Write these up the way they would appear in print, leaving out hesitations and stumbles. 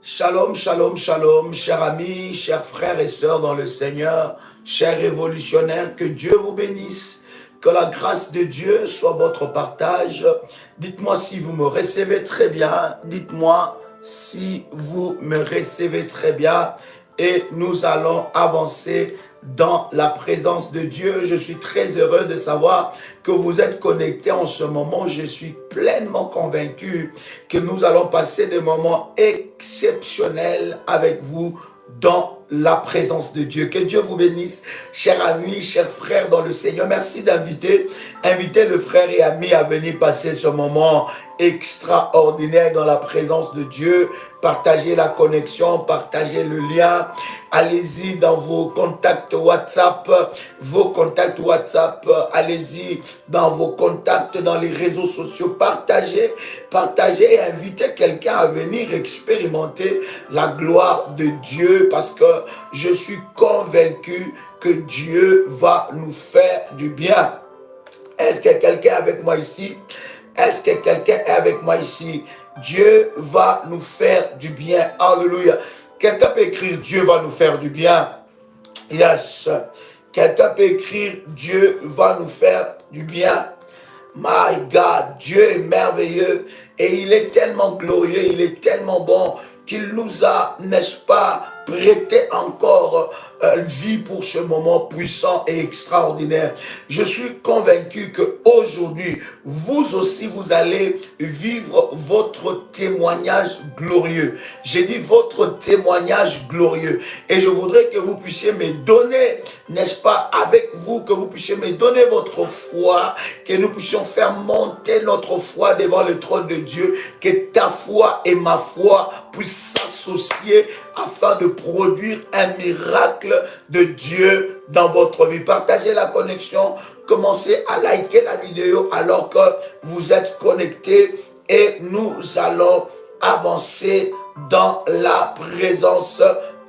Shalom, shalom, shalom, chers amis, chers frères et sœurs dans le Seigneur, chers révolutionnaires, que Dieu vous bénisse, que la grâce de Dieu soit votre partage. Dites-moi si vous me recevez très bien, dites-moi si vous me recevez très bien et nous allons avancer dans la présence de Dieu. Je suis très heureux de savoir que vous êtes connectés en ce moment. Je suis pleinement convaincu que nous allons passer des moments exceptionnels avec vous dans la présence de Dieu. Que Dieu vous bénisse, chers amis, chers frères dans le Seigneur. Merci d'inviter le frère et ami à venir passer ce moment extraordinaire dans la présence de Dieu. Partagez la connexion, partagez le lien. Allez-y dans vos contacts WhatsApp, allez-y dans vos contacts, dans les réseaux sociaux. Partagez et invitez quelqu'un à venir expérimenter la gloire de Dieu, parce que je suis convaincu que Dieu va nous faire du bien. Est-ce que quelqu'un est avec moi ici? Est-ce que quelqu'un est avec moi ici? Dieu va nous faire du bien. Alléluia. Quelqu'un peut écrire Dieu va nous faire du bien. Yes. Quelqu'un peut écrire Dieu va nous faire du bien. My God, Dieu est merveilleux et il est tellement glorieux, il est tellement bon qu'il nous a, n'est-ce pas, prêté encore vie pour ce moment puissant et extraordinaire. Je suis convaincu que aujourd'hui, vous aussi, vous allez vivre votre témoignage glorieux. J'ai dit votre témoignage glorieux. Et je voudrais que vous puissiez me donner, n'est-ce pas, avec vous, que vous puissiez me donner votre foi, que nous puissions faire monter notre foi devant le trône de Dieu, que ta foi et ma foi puissent s'associer afin de produire un miracle de Dieu dans votre vie. Partagez la connexion, commencez à liker la vidéo alors que vous êtes connectés et nous allons avancer dans la présence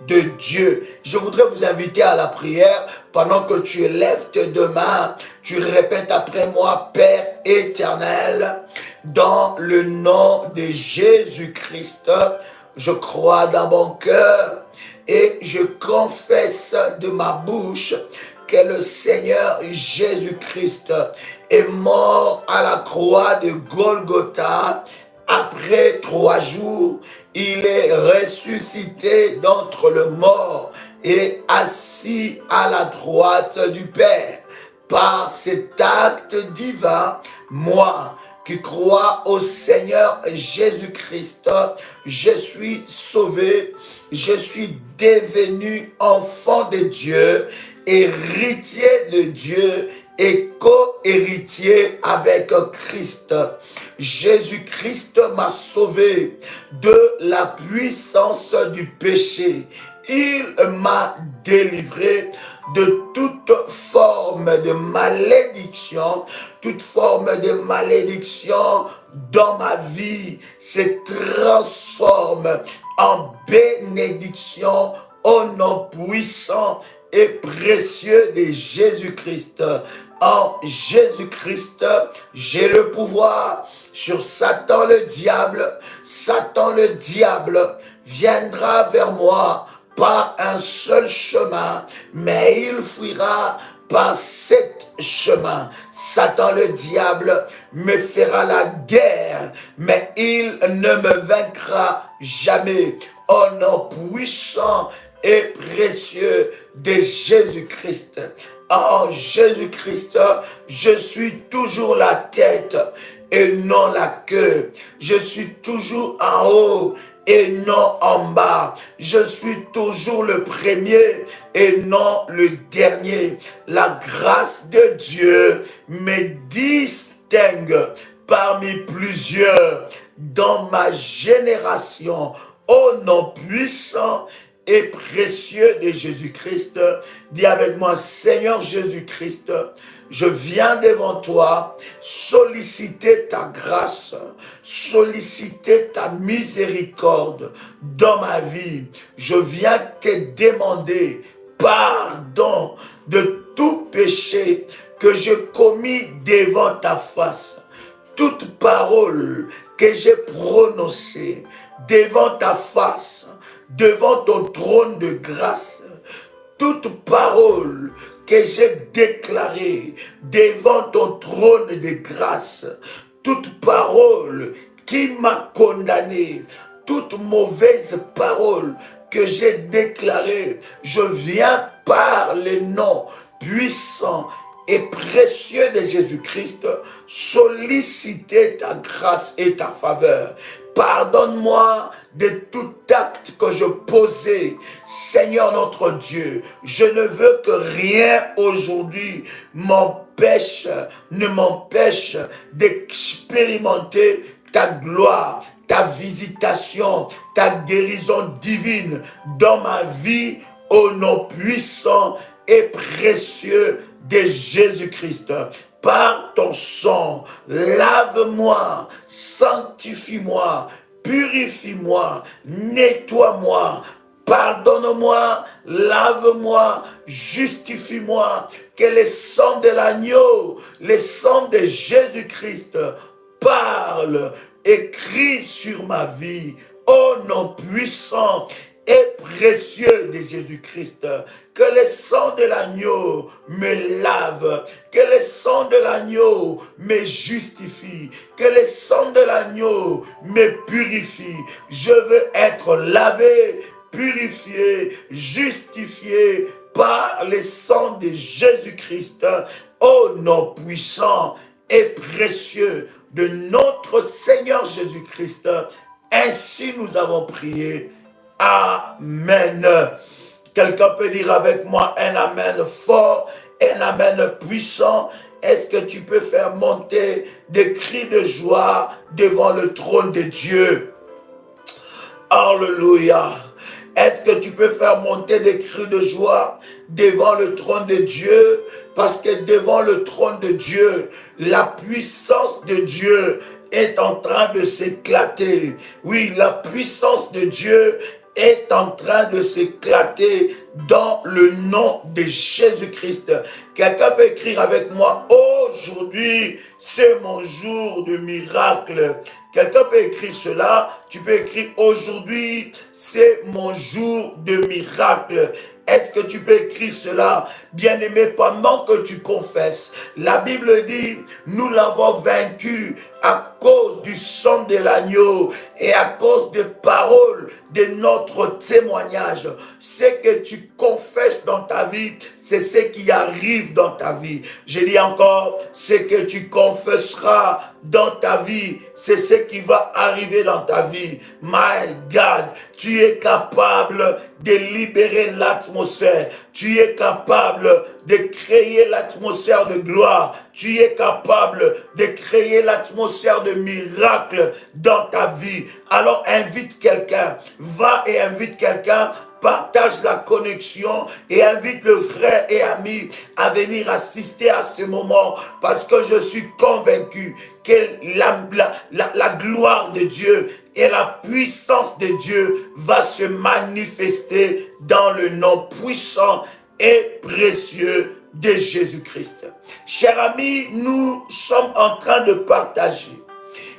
de Dieu. Je voudrais vous inviter à la prière. Pendant que tu lèves tes deux mains, tu répètes après moi: Père éternel, dans le nom de Jésus-Christ, je crois dans mon cœur et je confesse de ma bouche que le Seigneur Jésus-Christ est mort à la croix de Golgotha. Après 3 jours, il est ressuscité d'entre les morts et assis à la droite du Père. Par cet acte divin, moi qui crois au Seigneur Jésus-Christ, je suis sauvé, je suis devenu enfant de Dieu, héritier de Dieu et co-héritier avec Christ. Jésus-Christ m'a sauvé de la puissance du péché. Il m'a délivré de toute forme de malédiction. Toute forme de malédiction dans ma vie se transforme en bénédiction au nom puissant et précieux de Jésus-Christ. En Jésus-Christ, j'ai le pouvoir sur Satan le diable. Satan le diable viendra vers moi par un seul chemin, mais il fuira par 7 chemins. Satan le diable me fera la guerre, mais il ne me vaincra jamais. Au nom puissant et précieux de Jésus-Christ. En Jésus-Christ, je suis toujours la tête et non la queue. Je suis toujours en haut et non en bas. Je suis toujours le premier et non le dernier. La grâce de Dieu me distingue parmi plusieurs dans ma génération. Au nom puissant et précieux de Jésus-Christ, dis avec moi: Seigneur Jésus-Christ, je viens devant toi solliciter ta grâce, solliciter ta miséricorde dans ma vie. Je viens te demander pardon de tout péché que j'ai commis devant ta face. Toute parole que j'ai prononcée devant ta face, devant ton trône de grâce. Toute parole que j'ai déclarée devant ton trône de grâce, toute parole qui m'a condamné, toute mauvaise parole que j'ai déclarée, je viens par le nom puissant et précieux de Jésus-Christ solliciter ta grâce et ta faveur. Pardonne-moi de tout acte que je posais, Seigneur notre Dieu. Je ne veux que rien aujourd'hui ne m'empêche d'expérimenter ta gloire, ta visitation, ta guérison divine dans ma vie au nom puissant et précieux de Jésus-Christ. Par ton sang, lave-moi, sanctifie-moi, purifie-moi, nettoie-moi, pardonne-moi, lave-moi, justifie-moi, que le sang de l'agneau, le sang de Jésus-Christ parle, écrit sur ma vie, au nom puissant et précieux de Jésus-Christ. Que le sang de l'agneau me lave, que le sang de l'agneau me justifie, que le sang de l'agneau me purifie. Je veux être lavé, purifié, justifié par le sang de Jésus-Christ, au nom puissant et précieux de notre Seigneur Jésus-Christ. Ainsi nous avons prié. Amen. Quelqu'un peut dire avec moi un amen fort, un amen puissant. Est-ce que tu peux faire monter des cris de joie devant le trône de Dieu? Alléluia. Est-ce que tu peux faire monter des cris de joie devant le trône de Dieu? Parce que devant le trône de Dieu, la puissance de Dieu est en train de s'éclater. Oui, la puissance de Dieu est en train de s'éclater dans le nom de Jésus-Christ. Quelqu'un peut écrire avec moi, aujourd'hui, c'est mon jour de miracle. Quelqu'un peut écrire cela, tu peux écrire, aujourd'hui, c'est mon jour de miracle. Est-ce que tu peux écrire cela, bien-aimé, pendant que tu confesses? La Bible dit, nous l'avons vaincu à cause du sang de l'agneau et à cause des paroles de notre témoignage. Ce que tu confesses dans ta vie, c'est ce qui arrive dans ta vie. Je dis encore, ce que tu confesseras dans ta vie, c'est ce qui va arriver dans ta vie. My God, tu es capable de libérer l'atmosphère. Tu es capable de créer l'atmosphère de gloire. Tu es capable de créer l'atmosphère de miracle dans ta vie. Alors invite quelqu'un, va et invite quelqu'un, partage la connexion et invite le frère et ami à venir assister à ce moment, parce que je suis convaincu que la gloire de Dieu et la puissance de Dieu va se manifester dans le nom puissant et précieux de Jésus-Christ. Chers amis, nous sommes en train de partager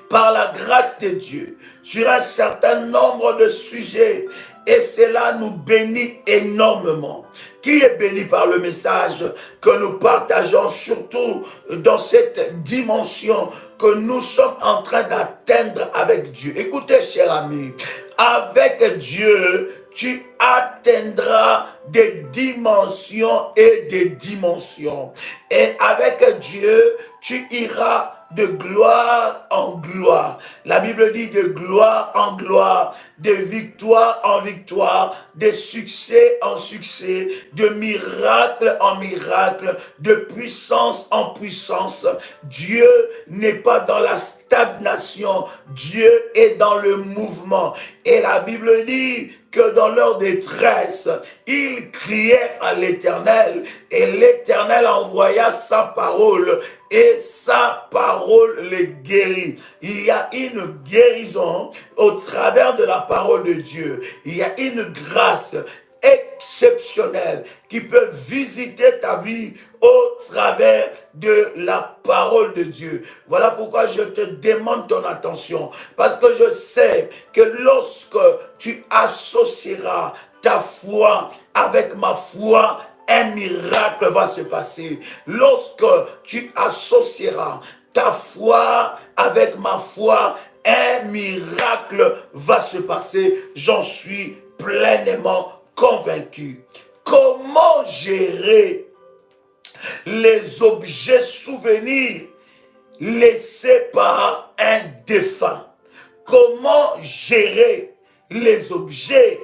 par la grâce de Dieu sur un certain nombre de sujets, et cela nous bénit énormément. Qui est béni par le message que nous partageons, surtout dans cette dimension que nous sommes en train d'atteindre avec Dieu? Écoutez, chers amis, avec Dieu, tu atteindras des dimensions et des dimensions. Et avec Dieu, tu iras de gloire en gloire. La Bible dit de gloire en gloire, de victoire en victoire, de succès en succès, de miracle en miracle, de puissance en puissance. Dieu n'est pas dans la stagnation, Dieu est dans le mouvement. Et la Bible dit que dans leur détresse, ils crièrent à l'Éternel, et l'Éternel envoya sa parole, et sa parole les guérit. Il y a une guérison au travers de la parole de Dieu. Il y a une grâce exceptionnel qui peut visiter ta vie au travers de la parole de Dieu. Voilà pourquoi je te demande ton attention, parce que je sais que lorsque tu associeras ta foi avec ma foi, un miracle va se passer. Lorsque tu associeras ta foi avec ma foi, un miracle va se passer. J'en suis pleinement convaincu. Comment gérer les objets souvenirs laissés par un défunt? Comment gérer les objets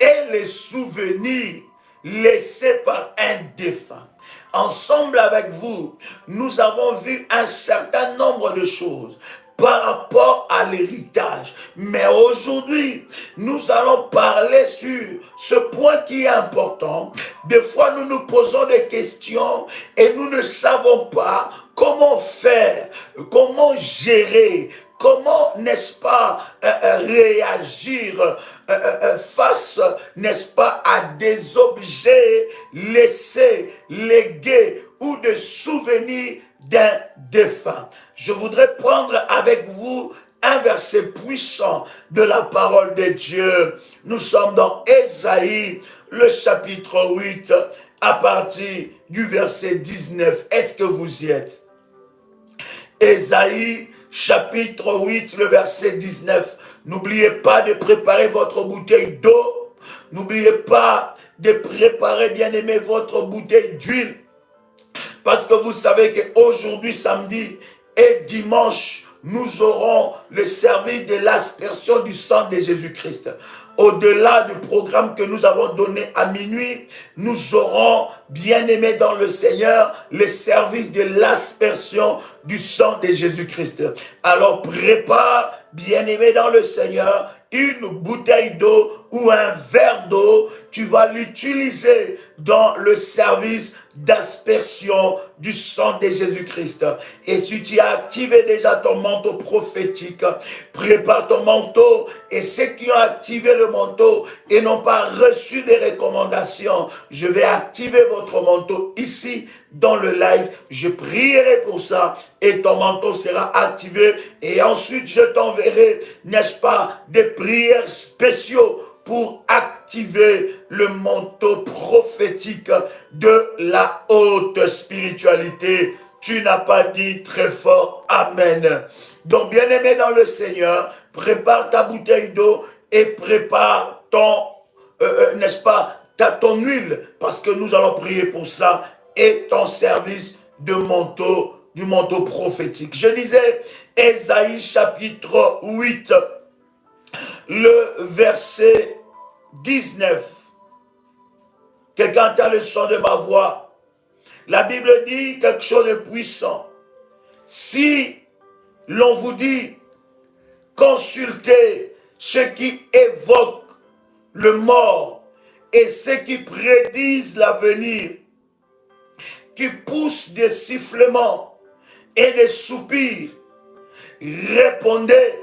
et les souvenirs laissés par un défunt? Ensemble avec vous, nous avons vu un certain nombre de choses par rapport à l'héritage. Mais aujourd'hui, nous allons parler sur ce point qui est important. Des fois, nous nous posons des questions et nous ne savons pas comment faire, comment gérer, comment, n'est-ce pas, réagir face, n'est-ce pas, à des objets laissés, légués ou des souvenirs d'un défunt. Je voudrais prendre avec vous un verset puissant de la parole de Dieu. Nous sommes dans Ésaïe, le chapitre 8, à partir du verset 19. Est-ce que vous y êtes? Ésaïe, chapitre 8, le verset 19. N'oubliez pas de préparer votre bouteille d'eau. N'oubliez pas de préparer, bien aimé, votre bouteille d'huile. Parce que vous savez qu'aujourd'hui, samedi et dimanche, nous aurons le service de l'aspersion du sang de Jésus-Christ. Au-delà du programme que nous avons donné à minuit, nous aurons, bien aimé dans le Seigneur, le service de l'aspersion du sang de Jésus-Christ. Alors prépare, bien aimé dans le Seigneur, une bouteille d'eau ou un verre d'eau. Tu vas l'utiliser dans le service d'aspersion du sang de Jésus-Christ. Et si tu as activé déjà ton manteau prophétique, prépare ton manteau. Et ceux qui ont activé le manteau et n'ont pas reçu des recommandations, je vais activer votre manteau ici dans le live. Je prierai pour ça et ton manteau sera activé. Et ensuite, je t'enverrai, n'est-ce pas, des prières spéciaux pour activer le manteau prophétique de la haute spiritualité. Tu n'as pas dit très fort Amen. Donc, bien-aimé dans le Seigneur, prépare ta bouteille d'eau et prépare ton, n'est-ce pas, ton huile, parce que nous allons prier pour ça, et ton service de manteau, du manteau prophétique. Je disais, Ésaïe chapitre 8, le verset 19. Quelqu'un entend le son de ma voix. La Bible dit quelque chose de puissant. Si l'on vous dit, consultez ceux qui évoquent le mort et ceux qui prédisent l'avenir, qui poussent des sifflements et des soupirs, répondez,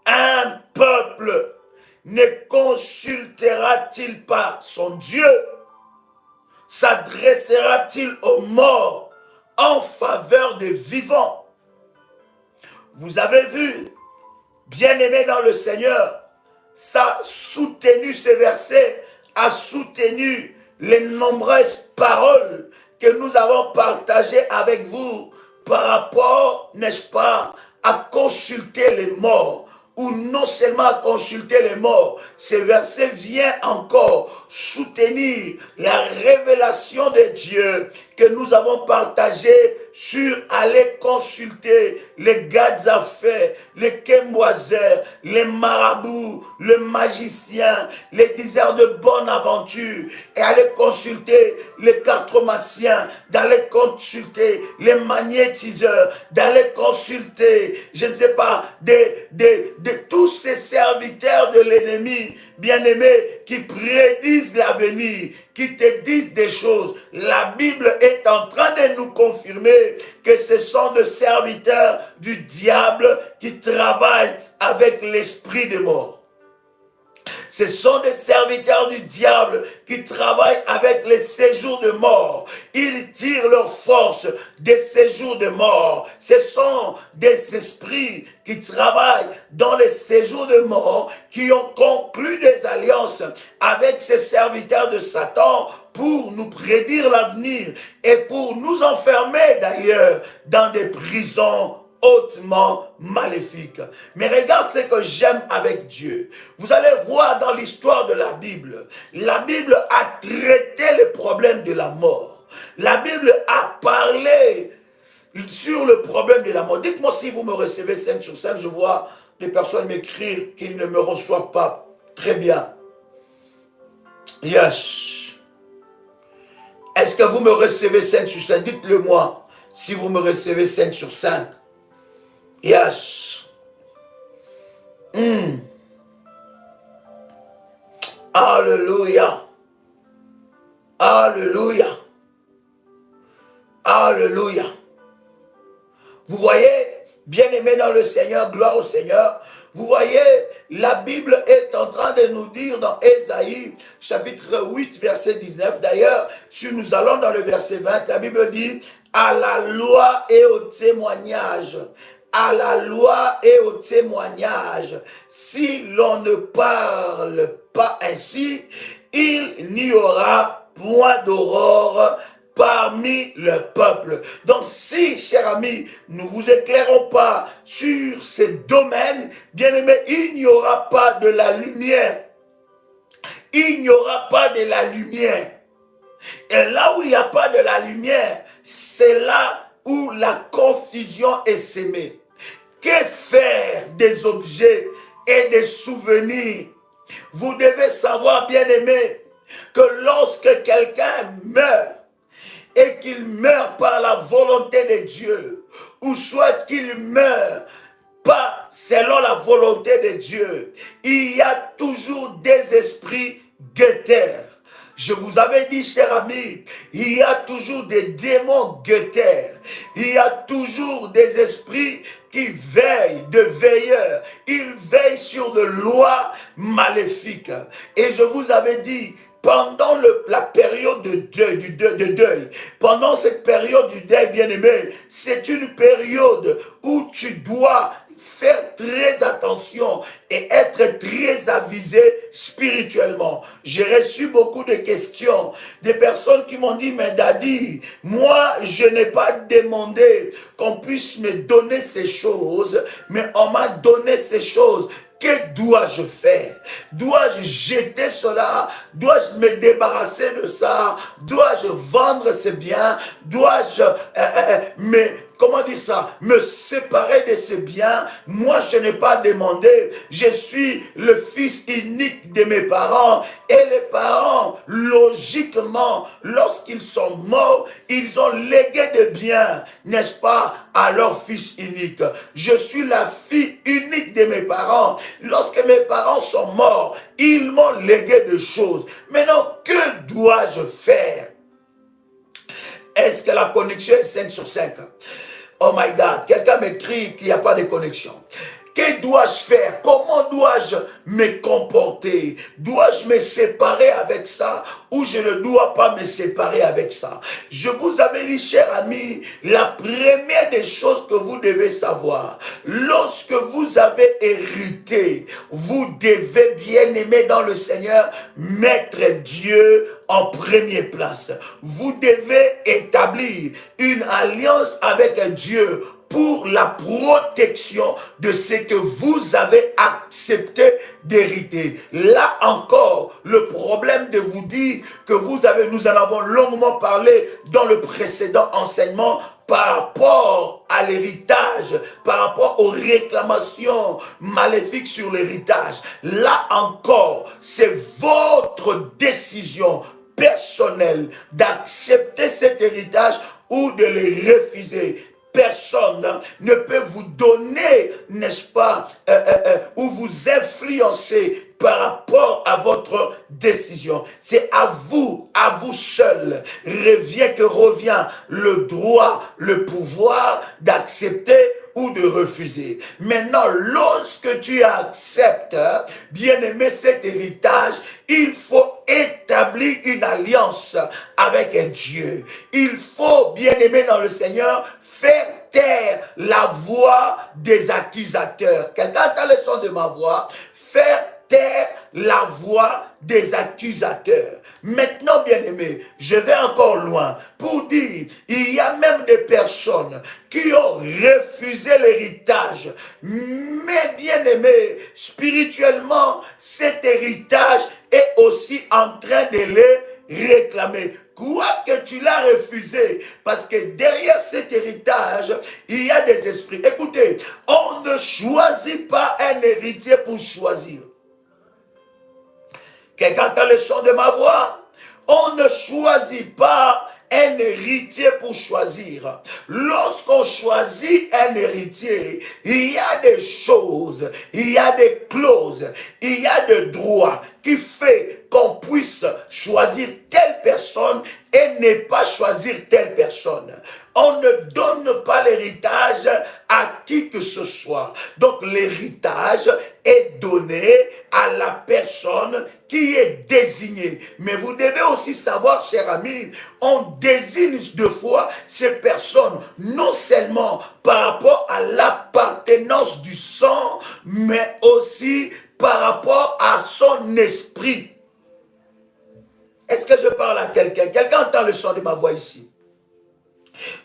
un peuple ne consultera-t-il pas son Dieu? S'adressera-t-il aux morts en faveur des vivants? Vous avez vu, bien-aimé dans le Seigneur, ça a soutenu ces versets, a soutenu les nombreuses paroles que nous avons partagées avec vous par rapport, n'est-ce pas, à consulter les morts. Ou non seulement à consulter les morts, ce verset vient encore soutenir la révélation de Dieu que nous avons partagée sur aller consulter les Gadzafais, les Kemboisers, les marabouts, les magiciens, les diseurs de bonne aventure, et aller consulter les cartomanciens, d'aller consulter les magnétiseurs, d'aller consulter, je ne sais pas, de tous ces serviteurs de l'ennemi, bien-aimés, qui prédisent l'avenir, qui te disent des choses. La Bible est en train de nous confirmer que ce sont des serviteurs du diable qui travaillent avec l'esprit des morts. Ce sont des serviteurs du diable qui travaillent avec les séjours de mort. Ils tirent leur force des séjours de mort. Ce sont des esprits qui travaillent dans les séjours de mort, qui ont conclu des alliances avec ces serviteurs de Satan pour nous prédire l'avenir et pour nous enfermer d'ailleurs dans des prisons hautement maléfiques. Mais regarde ce que j'aime avec Dieu. Vous allez voir dans l'histoire de la Bible a traité les problèmes de la mort. La Bible a parlé sur le problème de la mort. Dites-moi si vous me recevez 5 sur 5, je vois des personnes m'écrire qu'ils ne me reçoivent pas. Très bien. Yes. Est-ce que vous me recevez 5 sur 5? Dites-le moi si vous me recevez 5 sur 5. Yes. Alléluia. Alléluia. Alléluia. Vous voyez, bien-aimés dans le Seigneur, gloire au Seigneur, vous voyez, la Bible est en train de nous dire dans Ésaïe, chapitre 8, verset 19, d'ailleurs, si nous allons dans le verset 20, la Bible dit, à la loi et au témoignage, à la loi et au témoignage, si l'on ne parle pas ainsi, il n'y aura point d'aurore parmi le peuple. Donc si, chers amis, nous ne vous éclairons pas sur ces domaines, bien aimés, il n'y aura pas de la lumière. Il n'y aura pas de la lumière. Et là où il n'y a pas de la lumière, c'est là où la confusion est sémée. Que faire des objets et des souvenirs? Vous devez savoir, bien aimé, que lorsque quelqu'un meurt, et qu'il meurt par la volonté de Dieu, ou soit qu'il meurt pas selon la volonté de Dieu, il y a toujours des esprits guetteurs. Je vous avais dit, cher ami, il y a toujours des démons guetteurs. Il y a toujours des esprits qui veillent, de veilleurs. Ils veillent sur de lois maléfiques. Et je vous avais dit, pendant la période de deuil, pendant cette période du deuil, bien-aimé, c'est une période où tu dois faire très attention et être très avisé spirituellement. J'ai reçu beaucoup de questions, des personnes qui m'ont dit, mais Daddy, moi je n'ai pas demandé qu'on puisse me donner ces choses, mais on m'a donné ces choses. Que dois-je faire? Dois-je jeter cela? Dois-je me débarrasser de ça? Dois-je vendre ces biens? Dois-je me séparer de ces biens? Moi, je n'ai pas demandé. Je suis le fils unique de mes parents. Et les parents, logiquement, lorsqu'ils sont morts, ils ont légué des biens, n'est-ce pas, à leur fils unique. Je suis la fille unique de mes parents. Lorsque mes parents sont morts, ils m'ont légué des choses. Maintenant, que dois-je faire? Est-ce que la connexion est 5 sur 5? Oh my God, quelqu'un m'écrit qu'il n'y a pas de connexion. Que dois-je faire? Comment dois-je me comporter? Dois-je me séparer avec ça ou je ne dois pas me séparer avec ça? Je vous avais dit, cher ami, la première des choses que vous devez savoir, lorsque vous avez hérité, vous devez, bien aimer dans le Seigneur, mettre Dieu en première place. Vous devez établir une alliance avec Dieu pour la protection de ce que vous avez accepté d'hériter. Là encore, le problème de vous dire que nous en avons longuement parlé dans le précédent enseignement par rapport à l'héritage, par rapport aux réclamations maléfiques sur l'héritage. Là encore, c'est votre décision personnelle d'accepter cet héritage ou de le refuser. Personne ne peut vous donner, n'est-ce pas, ou vous influencer par rapport à votre décision. C'est à vous seul, revient le droit, le pouvoir d'accepter ou de refuser. Maintenant, lorsque tu acceptes, bien-aimé, cet héritage, il faut établir une alliance avec un Dieu. Il faut, bien-aimé dans le Seigneur, faire taire la voix des accusateurs. Quelqu'un entend le son de ma voix? Faire taire la voix des accusateurs. Maintenant, bien-aimé, je vais encore loin pour dire, il y a même des personnes qui ont refusé l'héritage. Mais bien-aimé, spirituellement, cet héritage est aussi en train de les réclamer. Quoique tu l'as refusé, parce que derrière cet héritage, il y a des esprits. Écoutez, on ne choisit pas un héritier pour choisir. Quelqu'un entend le son de ma voix? On ne choisit pas un héritier pour choisir. Lorsqu'on choisit un héritier, il y a des choses, il y a des clauses, il y a des droits qui fait qu'on puisse choisir telle personne et ne pas choisir telle personne. On ne donne pas l'héritage à qui que ce soit. Donc l'héritage est donné à la personne qui est désignée. Mais vous devez aussi savoir, cher ami, on désigne deux fois ces personnes, non seulement par rapport à l'appartenance du sang, mais aussi par rapport à son esprit. Est-ce que je parle à quelqu'un? Quelqu'un entend le son de ma voix ici?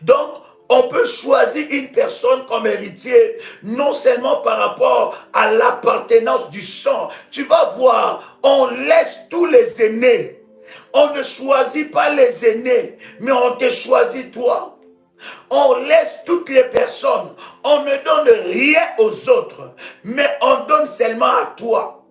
Donc, on peut choisir une personne comme héritier, non seulement par rapport à l'appartenance du sang. Tu vas voir, on laisse tous les aînés. On ne choisit pas les aînés, mais on te choisit toi. On laisse toutes les personnes. On ne donne rien aux autres, mais on donne seulement à toi.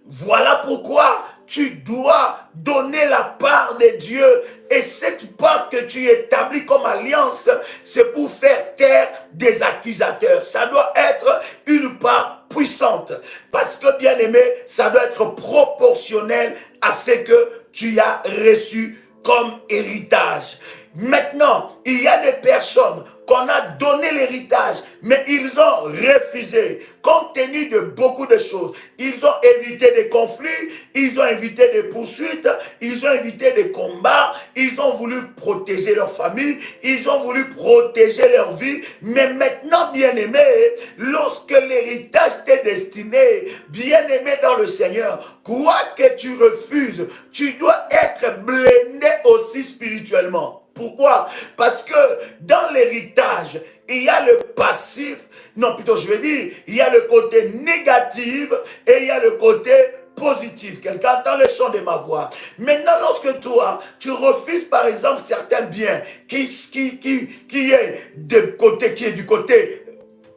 Voilà pourquoi tu dois donner la part de Dieu. Et cette part que tu établis comme alliance, c'est pour faire taire des accusateurs. Ça doit être une part puissante. Parce que, bien aimé, ça doit être proportionnel à ce que tu as reçu comme héritage. Maintenant, il y a des personnes qu'on a donné l'héritage, mais ils ont refusé, compte tenu de beaucoup de choses. Ils ont évité des conflits, ils ont évité des poursuites, ils ont évité des combats, ils ont voulu protéger leur famille, ils ont voulu protéger leur vie. Mais maintenant, bien-aimé, lorsque l'héritage t'est destiné, bien-aimé dans le Seigneur, quoi que tu refuses, tu dois être blindé aussi spirituellement. Pourquoi? Parce que dans l'héritage, il y a le passif, non plutôt je veux dire, il y a le côté négatif et il y a le côté positif. Quelqu'un entend le son de ma voix. Maintenant, lorsque toi, tu refuses par exemple certains biens qui est du côté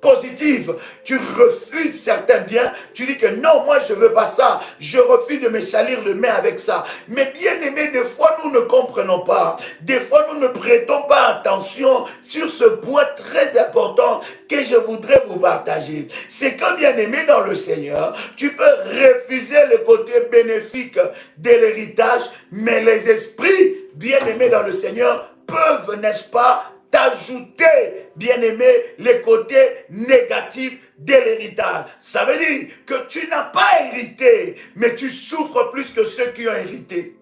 positive, tu refuses certains biens, tu dis que non, moi je veux pas ça, je refuse de me salir le main avec ça. Mais bien aimé, des fois nous ne comprenons pas, des fois nous ne prêtons pas attention sur ce point très important que je voudrais vous partager. C'est que bien aimé dans le Seigneur, tu peux refuser le côté bénéfique de l'héritage, mais les esprits bien aimés dans le Seigneur peuvent, n'est-ce pas, t'ajouter, bien-aimé, les côtés négatifs de l'héritage. Ça veut dire que tu n'as pas hérité, mais tu souffres plus que ceux qui ont hérité.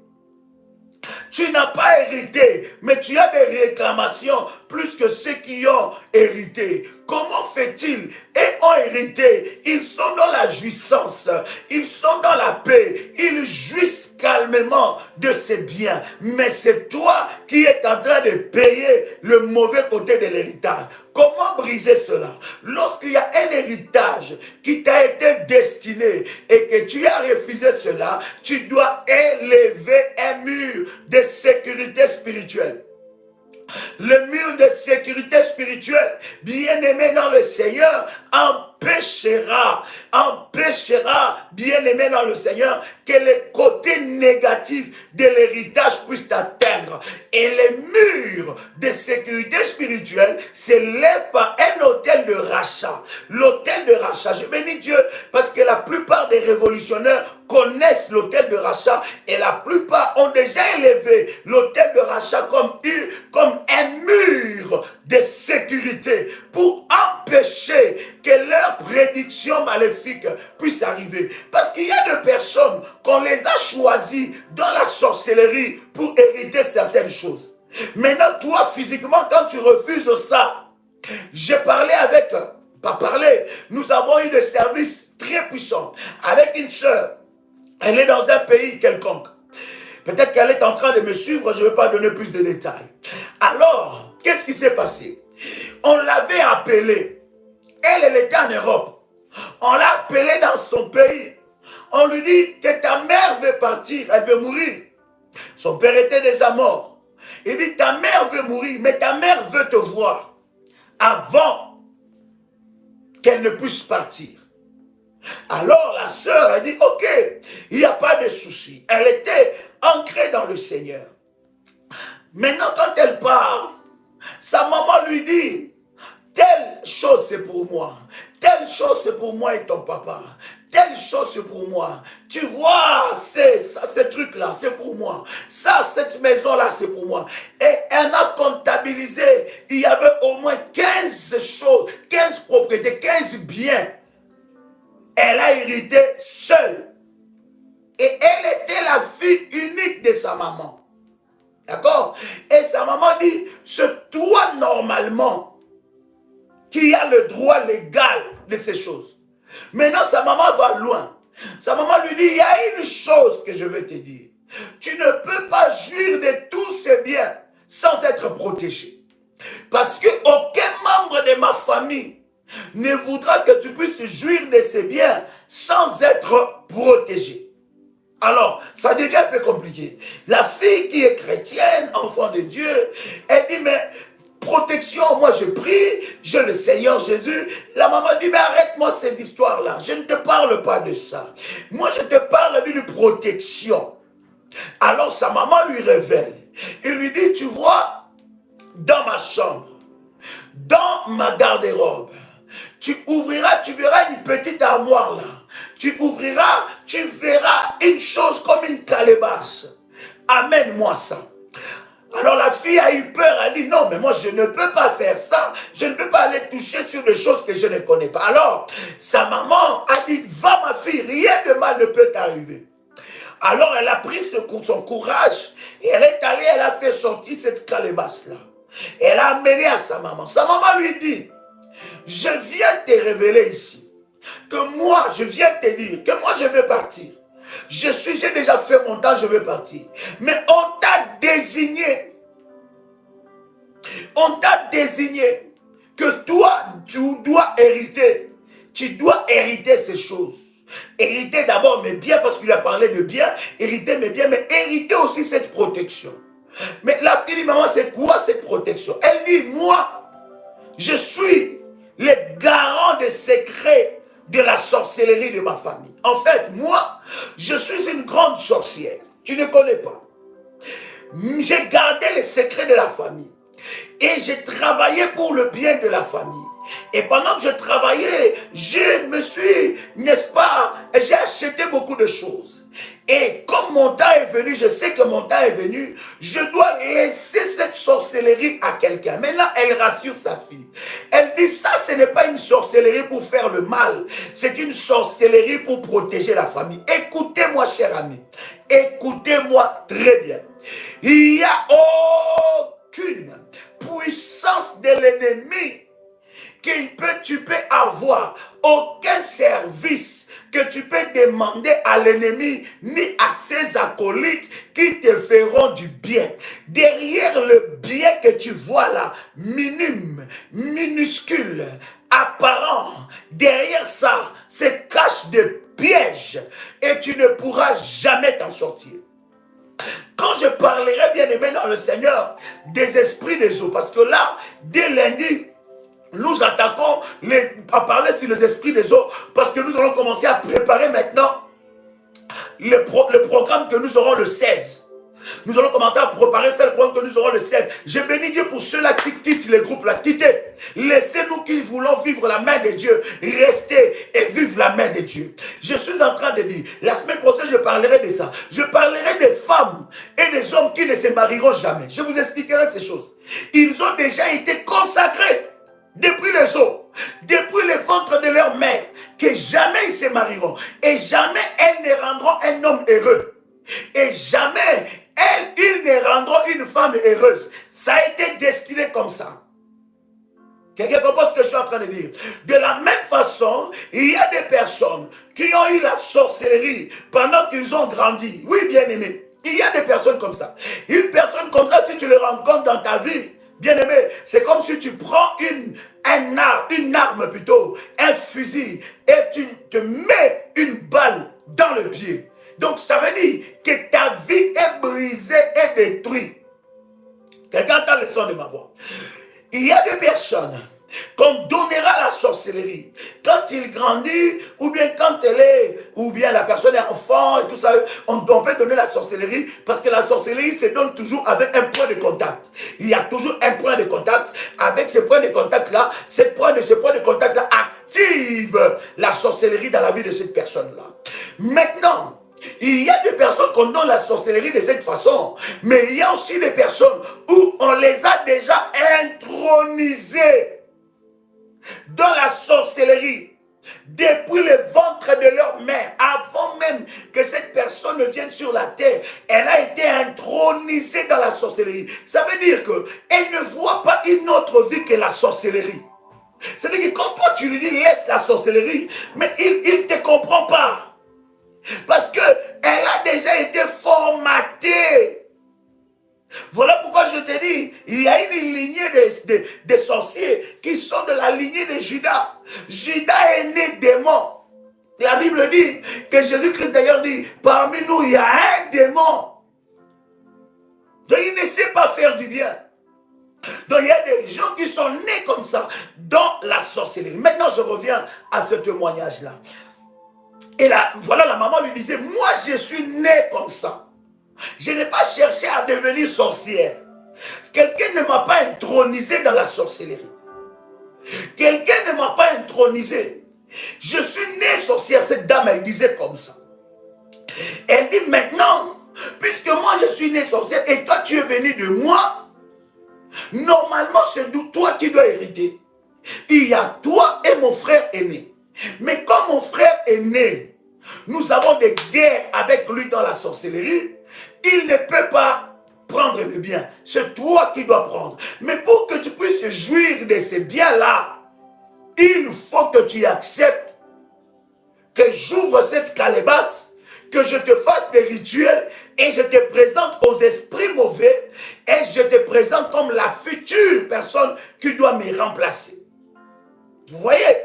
Tu n'as pas hérité, mais tu as des réclamations plus que ceux qui ont hérité. Comment fait-il? Et ont hérité, ils sont dans la jouissance, ils sont dans la paix, ils jouissent calmement de ces biens. Mais c'est toi qui es en train de payer le mauvais côté de l'héritage. Comment briser cela? Lorsqu'il y a un héritage qui t'a été destiné et que tu as refusé cela, tu dois élever un mur de sécurité spirituelle. Le mur de sécurité spirituelle, bien aimé dans le Seigneur, empêchera, bien-aimé dans le Seigneur, que les côtés négatifs de l'héritage puissent t'atteindre. Et les murs de sécurité spirituelle s'élèvent par un hôtel de rachat. L'hôtel de rachat, je bénis Dieu, parce que la plupart des révolutionnaires connaissent l'hôtel de rachat et la plupart ont déjà élevé l'hôtel de rachat comme un mur de sécurité pour empêcher que leurs prédictions maléfiques puissent arriver. Parce qu'il y a des personnes qu'on les a choisies dans la sorcellerie pour hériter certaines choses. Maintenant, toi, physiquement, quand tu refuses ça, j'ai parlé avec, pas parlé, nous avons eu des services très puissants avec une sœur. Elle est dans un pays quelconque. Peut-être qu'elle est en train de me suivre, je ne vais pas donner plus de détails. Alors, qu'est-ce qui s'est passé? On l'avait appelée. Elle était en Europe. On l'a appelée dans son pays. On lui dit que ta mère veut partir, elle veut mourir. Son père était déjà mort. Il dit, ta mère veut mourir, mais ta mère veut te voir avant qu'elle ne puisse partir. Alors la sœur a dit, ok, il n'y a pas de souci. Elle était ancrée dans le Seigneur. Maintenant, quand elle part, sa maman lui dit, telle chose c'est pour moi, telle chose c'est pour moi et ton papa, telle chose c'est pour moi. Tu vois, ces trucs-là, c'est pour moi. Ça, cette maison-là, c'est pour moi. Et elle a comptabilisé, il y avait au moins 15 choses, 15 propriétés, 15 biens. Elle a hérité seule. Et elle était la fille unique de sa maman. D'accord? Et sa maman dit, c'est toi normalement qui a le droit légal de ces choses. Maintenant, sa maman va loin. Sa maman lui dit, il y a une chose que je veux te dire. Tu ne peux pas jouir de tous ces biens sans être protégé. Parce qu'aucun membre de ma famille ne voudra que tu puisses jouir de ces biens sans être protégé. Alors, ça devient un peu compliqué. La fille qui est chrétienne, enfant de Dieu, elle dit, mais protection, moi je prie, j'ai le Seigneur Jésus. La maman dit, mais arrête-moi ces histoires-là. Je ne te parle pas de ça. Moi, je te parle d'une protection. Alors, sa maman lui révèle. Il lui dit, tu vois, dans ma chambre, dans ma garde-robe, tu ouvriras, tu verras une petite armoire là. Tu ouvriras, tu verras une chose comme une calebasse. Amène-moi ça. Alors la fille a eu peur, elle dit non, mais moi je ne peux pas faire ça. Je ne peux pas aller toucher sur des choses que je ne connais pas. Alors sa maman a dit, va ma fille, rien de mal ne peut t'arriver. Alors elle a pris son courage et elle est allée, elle a fait sortir cette calebasse là. Elle a amené à sa maman. Sa maman lui dit, je viens te révéler ici que moi, je viens te dire que moi, je vais partir. J'ai déjà fait mon temps, je vais partir. Mais on t'a désigné. On t'a désigné que toi, tu dois hériter. Tu dois hériter ces choses. Hériter d'abord mes biens, parce qu'il a parlé de biens. Hériter mes biens, mais hériter aussi cette protection. Mais la fille dit, maman, c'est quoi cette protection? Elle dit, moi, je suis le garant des secrets de la sorcellerie de ma famille. En fait, moi, je suis une grande sorcière. Tu ne connais pas. J'ai gardé les secrets de la famille. Et j'ai travaillé pour le bien de la famille. Et pendant que je travaillais, je me suis, n'est-ce pas, j'ai acheté beaucoup de choses. Et comme mon temps est venu, je sais que mon temps est venu, je dois laisser cette sorcellerie à quelqu'un. Maintenant, elle rassure sa fille. Elle dit, ça, ce n'est pas une sorcellerie pour faire le mal. C'est une sorcellerie pour protéger la famille. Écoutez-moi, cher ami. Écoutez-moi très bien. Il n'y a aucune puissance de l'ennemi que tu peux avoir, aucun service que tu peux demander à l'ennemi ni à ses acolytes qui te feront du bien. Derrière le bien que tu vois là, minime, minuscule, apparent, derrière ça se cachent des pièges et tu ne pourras jamais t'en sortir. Quand je parlerai, bien aimé dans le Seigneur, des esprits des eaux, parce que là, dès lundi, nous attaquons à parler sur les esprits des autres parce que nous allons commencer à préparer maintenant le programme que nous aurons le 16. Nous allons commencer à préparer ce programme que nous aurons le 16. Je bénis Dieu pour ceux-là qui quittent les groupes là. Quittez. Laissez-nous qui voulons vivre la main de Dieu. Restez et vivre la main de Dieu. Je suis en train de dire, la semaine prochaine, je parlerai de ça. Je parlerai des femmes et des hommes qui ne se marieront jamais. Je vous expliquerai ces choses. Ils ont déjà été consacrés depuis les os, depuis le ventre de leur mère, que jamais ils se marieront. Et jamais elles ne rendront un homme heureux. Et jamais ils ne rendront une femme heureuse. Ça a été destiné comme ça. Quelqu'un comprend ce que je suis en train de dire? De la même façon, il y a des personnes qui ont eu la sorcellerie pendant qu'ils ont grandi. Oui, bien aimé. Il y a des personnes comme ça. Une personne comme ça, si tu le rencontres dans ta vie, bien aimé, c'est comme si tu prends une arme plutôt, un fusil, et tu te mets une balle dans le pied. Donc ça veut dire que ta vie est brisée et détruite. Quelqu'un entend le son de ma voix. Il y a des personnes qu'on donnera la sorcellerie quand il grandit, ou bien quand elle est, ou bien la personne est enfant et tout ça, on peut donner la sorcellerie parce que la sorcellerie se donne toujours avec un point de contact. Il y a toujours un point de contact. Avec ce point de contact là, ce point de contact là active la sorcellerie dans la vie de cette personne là. Maintenant, il y a des personnes qu'on donne la sorcellerie de cette façon, mais il y a aussi des personnes où on les a déjà intronisées dans la sorcellerie depuis le ventre de leur mère, avant même que cette personne ne vienne sur la terre. Elle a été intronisée dans la sorcellerie. Ça veut dire qu'elle ne voit pas une autre vie que la sorcellerie. C'est-à-dire que quand toi tu lui dis laisse la sorcellerie, mais il ne te comprend pas. Parce qu'elle a déjà été formatée. Voilà pourquoi je te dis, il y a une lignée de sorciers qui sont de la lignée de Judas. Judas est né démon. La Bible dit que Jésus-Christ d'ailleurs dit, parmi nous il y a un démon. Donc il ne sait pas faire du bien. Donc il y a des gens qui sont nés comme ça dans la sorcellerie. Maintenant je reviens à ce témoignage-là. Et là, voilà, la maman lui disait, moi je suis née comme ça. Je n'ai pas cherché à devenir sorcière. Quelqu'un ne m'a pas intronisé dans la sorcellerie. Quelqu'un ne m'a pas intronisé. Je suis née sorcière. Cette dame, elle disait comme ça. Elle dit maintenant, puisque moi je suis née sorcière et toi tu es venu de moi, normalement c'est toi qui dois hériter. Il y a toi et mon frère aîné. Mais comme mon frère est né, nous avons des guerres avec lui dans la sorcellerie, il ne peut pas prendre le bien. C'est toi qui dois prendre. Mais pour que tu puisses jouir de ces biens-là, il faut que tu acceptes que j'ouvre cette calebasse, que je te fasse des rituels et je te présente aux esprits mauvais et je te présente comme la future personne qui doit me remplacer. Vous voyez?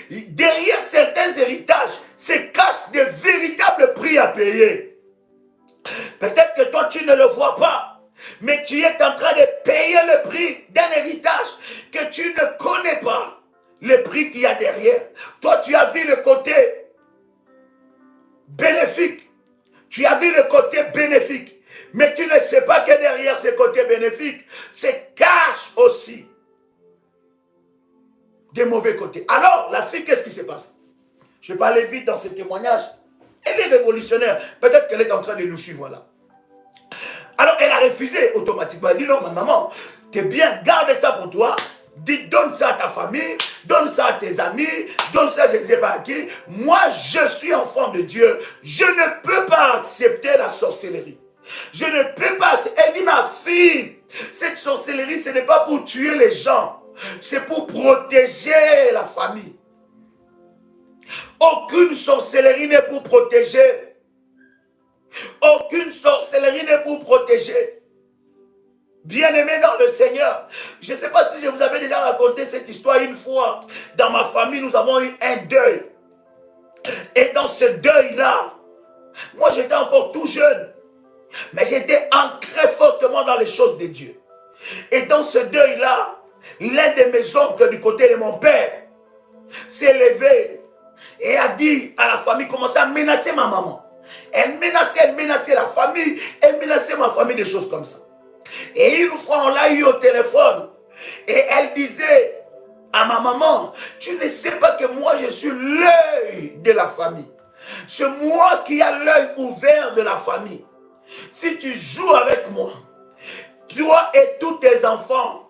Derrière certains héritages se cachent de véritables prix à payer. Peut-être que toi tu ne le vois pas, mais tu es en train de payer le prix d'un héritage que tu ne connais pas. Le prix qu'il y a derrière. Toi tu as vu le côté bénéfique. Tu as vu le côté bénéfique. Mais tu ne sais pas que derrière ce côté bénéfique se cache aussi des mauvais côtés. Alors, la fille, qu'est-ce qui se passe? Je vais aller vite dans ce témoignage. Elle est révolutionnaire. Peut-être qu'elle est en train de nous suivre là. Alors, elle a refusé automatiquement. Elle dit non, ma maman, t'es bien, garde ça pour toi. Dis, donne ça à ta famille, donne ça à tes amis, donne ça je ne sais pas à qui. Moi, je suis enfant de Dieu. Je ne peux pas accepter la sorcellerie. Je ne peux pas. Elle dit, ma fille, cette sorcellerie, ce n'est pas pour tuer les gens. C'est pour protéger la famille. Aucune sorcellerie n'est pour protéger. Aucune sorcellerie n'est pour protéger. Bien-aimé dans le Seigneur, je ne sais pas si je vous avais déjà raconté cette histoire une fois. Dans ma famille, nous avons eu un deuil. Et dans ce deuil-là, moi j'étais encore tout jeune, mais j'étais ancré fortement dans les choses de Dieu. Et dans ce deuil-là, l'un de mes oncles du côté de mon père s'est levé et a dit à la famille, commençait à menacer ma maman. Elle menaçait la famille, elle menaçait ma famille, des choses comme ça. Et une fois, on l'a eu au téléphone. Et elle disait à ma maman, tu ne sais pas que moi, je suis l'œil de la famille. C'est moi qui ai l'œil ouvert de la famille. Si tu joues avec moi, toi et tous tes enfants,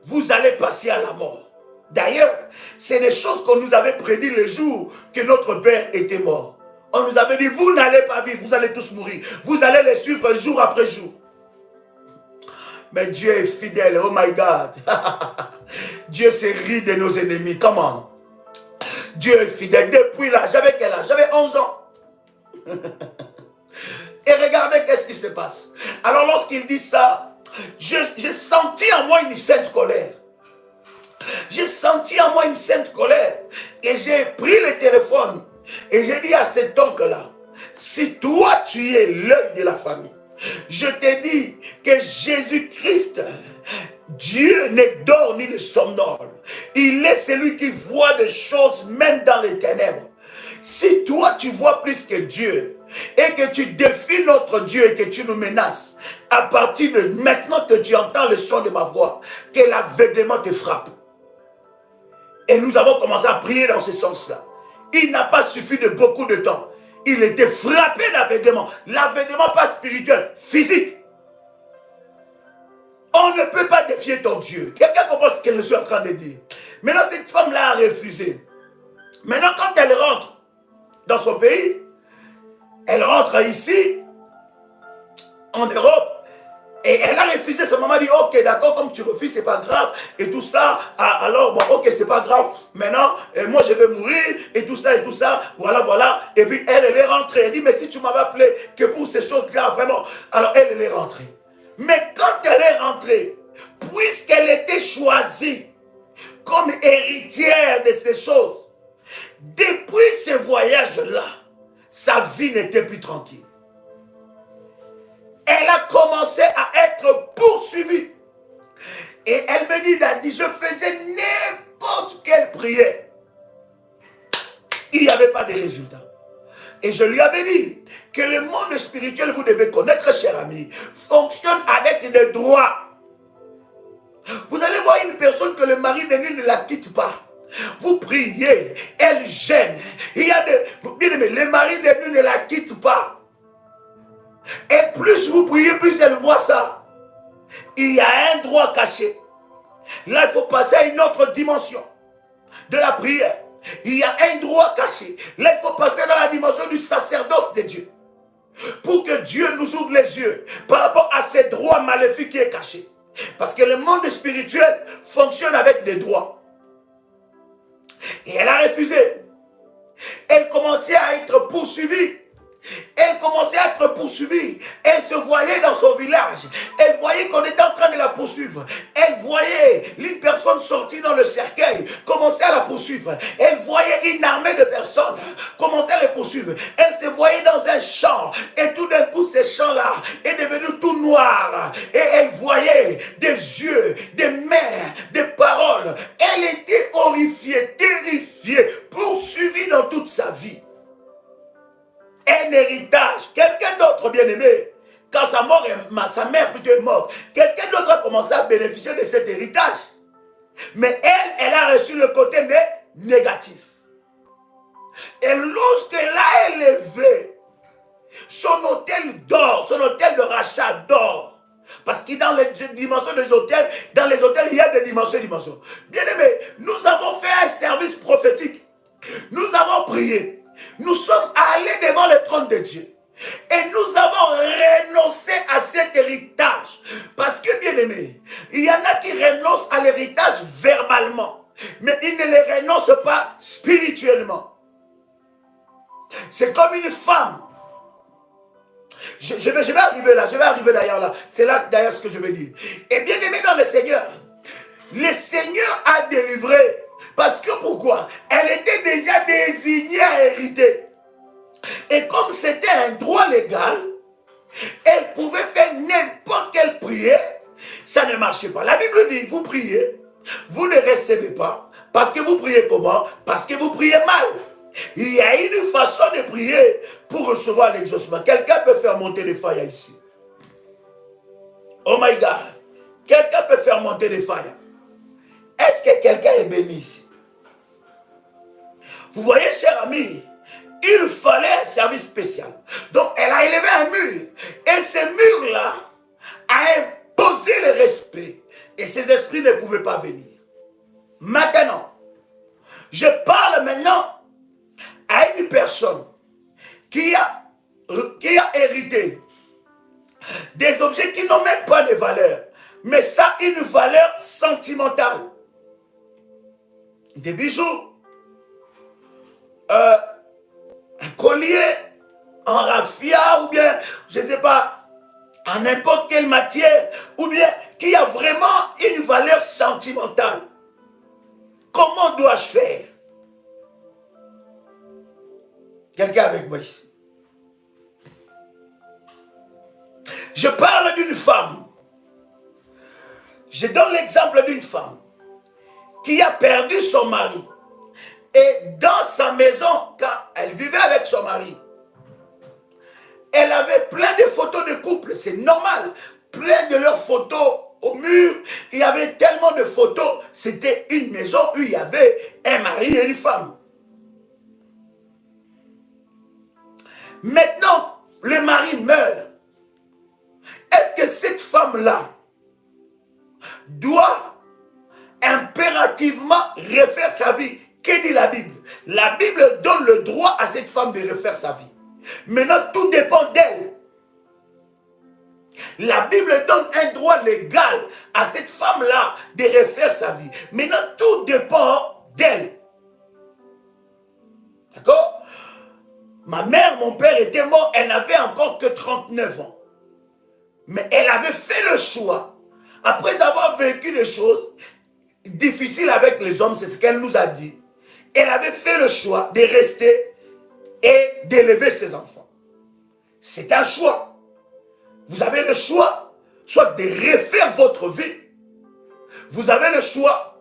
vous allez passer à la mort. D'ailleurs, c'est des choses qu'on nous avait prédit le jour que notre père était mort. On nous avait dit, vous n'allez pas vivre, vous allez tous mourir. Vous allez les suivre jour après jour. Mais Dieu est fidèle, oh my God. Dieu se rit de nos ennemis, comment? Dieu est fidèle. Depuis là, j'avais quel âge? J'avais 11 ans. Et regardez qu'est-ce qui se passe. Alors lorsqu'il dit ça, j'ai senti en moi une sainte colère. J'ai senti en moi une sainte colère. Et j'ai pris le téléphone et j'ai dit à cet oncle-là, si toi tu es l'œil de la famille, je te dis que Jésus-Christ, Dieu ne dort ni ne somnole. Il est celui qui voit des choses même dans les ténèbres. Si toi tu vois plus que Dieu et que tu défies notre Dieu et que tu nous menaces, à partir de maintenant que tu entends le son de ma voix, que l'aveuglement te frappe. Et nous avons commencé à prier dans ce sens-là. Il n'a pas suffi de beaucoup de temps. Il était frappé d'aveuglement. L'aveuglement pas spirituel, physique. On ne peut pas défier ton Dieu. Quelqu'un comprend ce que je suis en train de dire. Maintenant, cette femme-là a refusé. Maintenant, quand elle rentre dans son pays, elle rentre ici, en Europe, et elle a refusé. Sa maman dit, ok, d'accord, comme tu refuses, c'est pas grave, et tout ça, alors, bon, ok, c'est pas grave, maintenant, moi je vais mourir, et tout ça, voilà, voilà. Et puis elle est rentrée, elle dit, mais si tu m'avais appelé que pour ces choses-là, vraiment, alors elle est rentrée. Mais quand elle est rentrée, puisqu'elle était choisie comme héritière de ces choses, depuis ce voyage-là, sa vie n'était plus tranquille. Elle a commencé à être poursuivie. Et elle me dit, Daddy, je faisais n'importe quelle prière. Il n'y avait pas de résultat. Et je lui avais dit que le monde spirituel, vous devez connaître, cher ami, fonctionne avec des droits. Vous allez voir une personne que le mari de lui ne la quitte pas. Vous priez, elle gêne. Il y a le mari de lui ne la quitte pas. Et plus vous priez, plus elle voit ça. Il y a un droit caché. Là, il faut passer à une autre dimension de la prière. Il y a un droit caché. Là, il faut passer dans la dimension du sacerdoce de Dieu. Pour que Dieu nous ouvre les yeux par rapport à ces droits maléfiques qui est caché. Parce que le monde spirituel fonctionne avec des droits. Et elle a refusé. Elle commençait à être poursuivie. Elle commençait à être poursuivie. Elle se voyait dans son village. Elle voyait qu'on était en train de la poursuivre. Elle voyait une personne sortie dans le cercueil, commencer à la poursuivre. Elle voyait une armée de personnes commencer à la poursuivre. Elle se voyait dans un champ. Et tout d'un coup, ce champ-là est devenu tout noir. Et elle voyait des yeux, des mains, des paroles. Elle était horrifiée, terrifiée, poursuivie dans toute sa vie. Un héritage, quelqu'un d'autre bien-aimé, quand sa mère plutôt est morte, quelqu'un d'autre a commencé à bénéficier de cet héritage. Mais elle a reçu le côté négatif. Et lorsque là, elle levait son hôtel d'or, son hôtel de rachat d'or, parce que dans les dimensions des hôtels, dans les hôtels, il y a des dimensions. Bien-aimé, nous avons fait un service prophétique. Nous avons prié. Nous sommes allés devant le trône de Dieu. Et nous avons renoncé à cet héritage. Parce que, bien aimé, il y en a qui renoncent à l'héritage verbalement. Mais ils ne le renoncent pas spirituellement. C'est comme une femme. Je vais arriver là, d'ailleurs là. C'est là d'ailleurs ce que je veux dire. Et bien aimé dans le Seigneur a délivré. Parce que pourquoi? Elle était déjà désignée à hériter. Et comme c'était un droit légal, elle pouvait faire n'importe quelle prière. ça ne marche pas. La Bible dit, vous priez, vous ne recevez pas, parce que vous priez comment? Parce que vous priez mal. Il y a une façon de prier pour recevoir l'exaucement. Quelqu'un peut faire monter des failles ici. Oh my God. Quelqu'un peut faire monter des failles. Est-ce que quelqu'un est béni ici? Vous voyez, cher ami, il fallait un service spécial. Donc, elle a élevé un mur. Et ce mur-là a imposé le respect. Et ces esprits ne pouvaient pas venir. Maintenant, je parle maintenant à une personne qui a hérité des objets qui n'ont même pas de valeur, mais ça a une valeur sentimentale. Des bijoux, un collier en raffia, ou bien, je ne sais pas, en n'importe quelle matière, ou bien qui a vraiment une valeur sentimentale. Comment dois-je faire? Quelqu'un avec moi ici? Je parle d'une femme. Je donne l'exemple d'une femme qui a perdu son mari. Et dans sa maison, quand elle vivait avec son mari, elle avait plein de photos de couple. C'est normal. Plein de leurs photos au mur. Il y avait tellement de photos. C'était une maison où il y avait un mari et une femme. Maintenant, le mari meurt. Est-ce que cette femme-là doit impérativement refaire sa vie? Que dit la Bible? La Bible donne le droit à cette femme de refaire sa vie. Maintenant, tout dépend d'elle. La Bible donne un droit légal à cette femme-là de refaire sa vie. Maintenant, tout dépend d'elle. D'accord? Ma mère, mon père étaient morts, elle n'avait encore que 39 ans. Mais elle avait fait le choix, après avoir vécu des choses difficiles avec les hommes, c'est ce qu'elle nous a dit. Elle avait fait le choix de rester et d'élever ses enfants. C'est un choix. Vous avez le choix, soit de refaire votre vie. Vous avez le choix,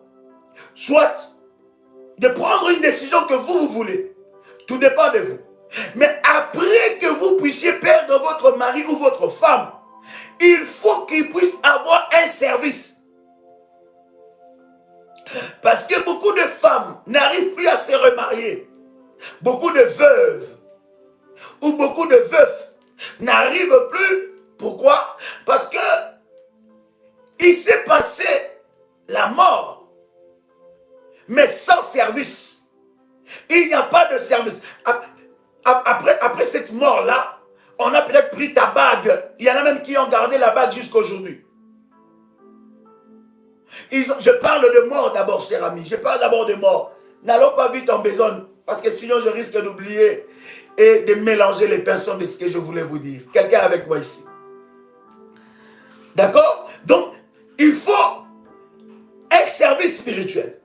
soit de prendre une décision que vous voulez. Tout dépend de vous. Mais après que vous puissiez perdre votre mari ou votre femme, il faut qu'il puisse avoir un service. Parce que beaucoup de femmes n'arrivent plus à se remarier. Beaucoup de veuves ou beaucoup de veufs n'arrivent plus. Pourquoi? Parce que il s'est passé la mort, mais sans service. Il n'y a pas de service. Après cette mort-là, on a peut-être pris ta bague. Il y en a même qui ont gardé la bague jusqu'à aujourd'hui. Je parle de mort d'abord, cher ami. Je parle d'abord de mort. N'allons pas vite en besogne, parce que sinon je risque d'oublier et de mélanger les personnes de ce que je voulais vous dire. Quelqu'un avec moi ici? D'accord? Donc, il faut un service spirituel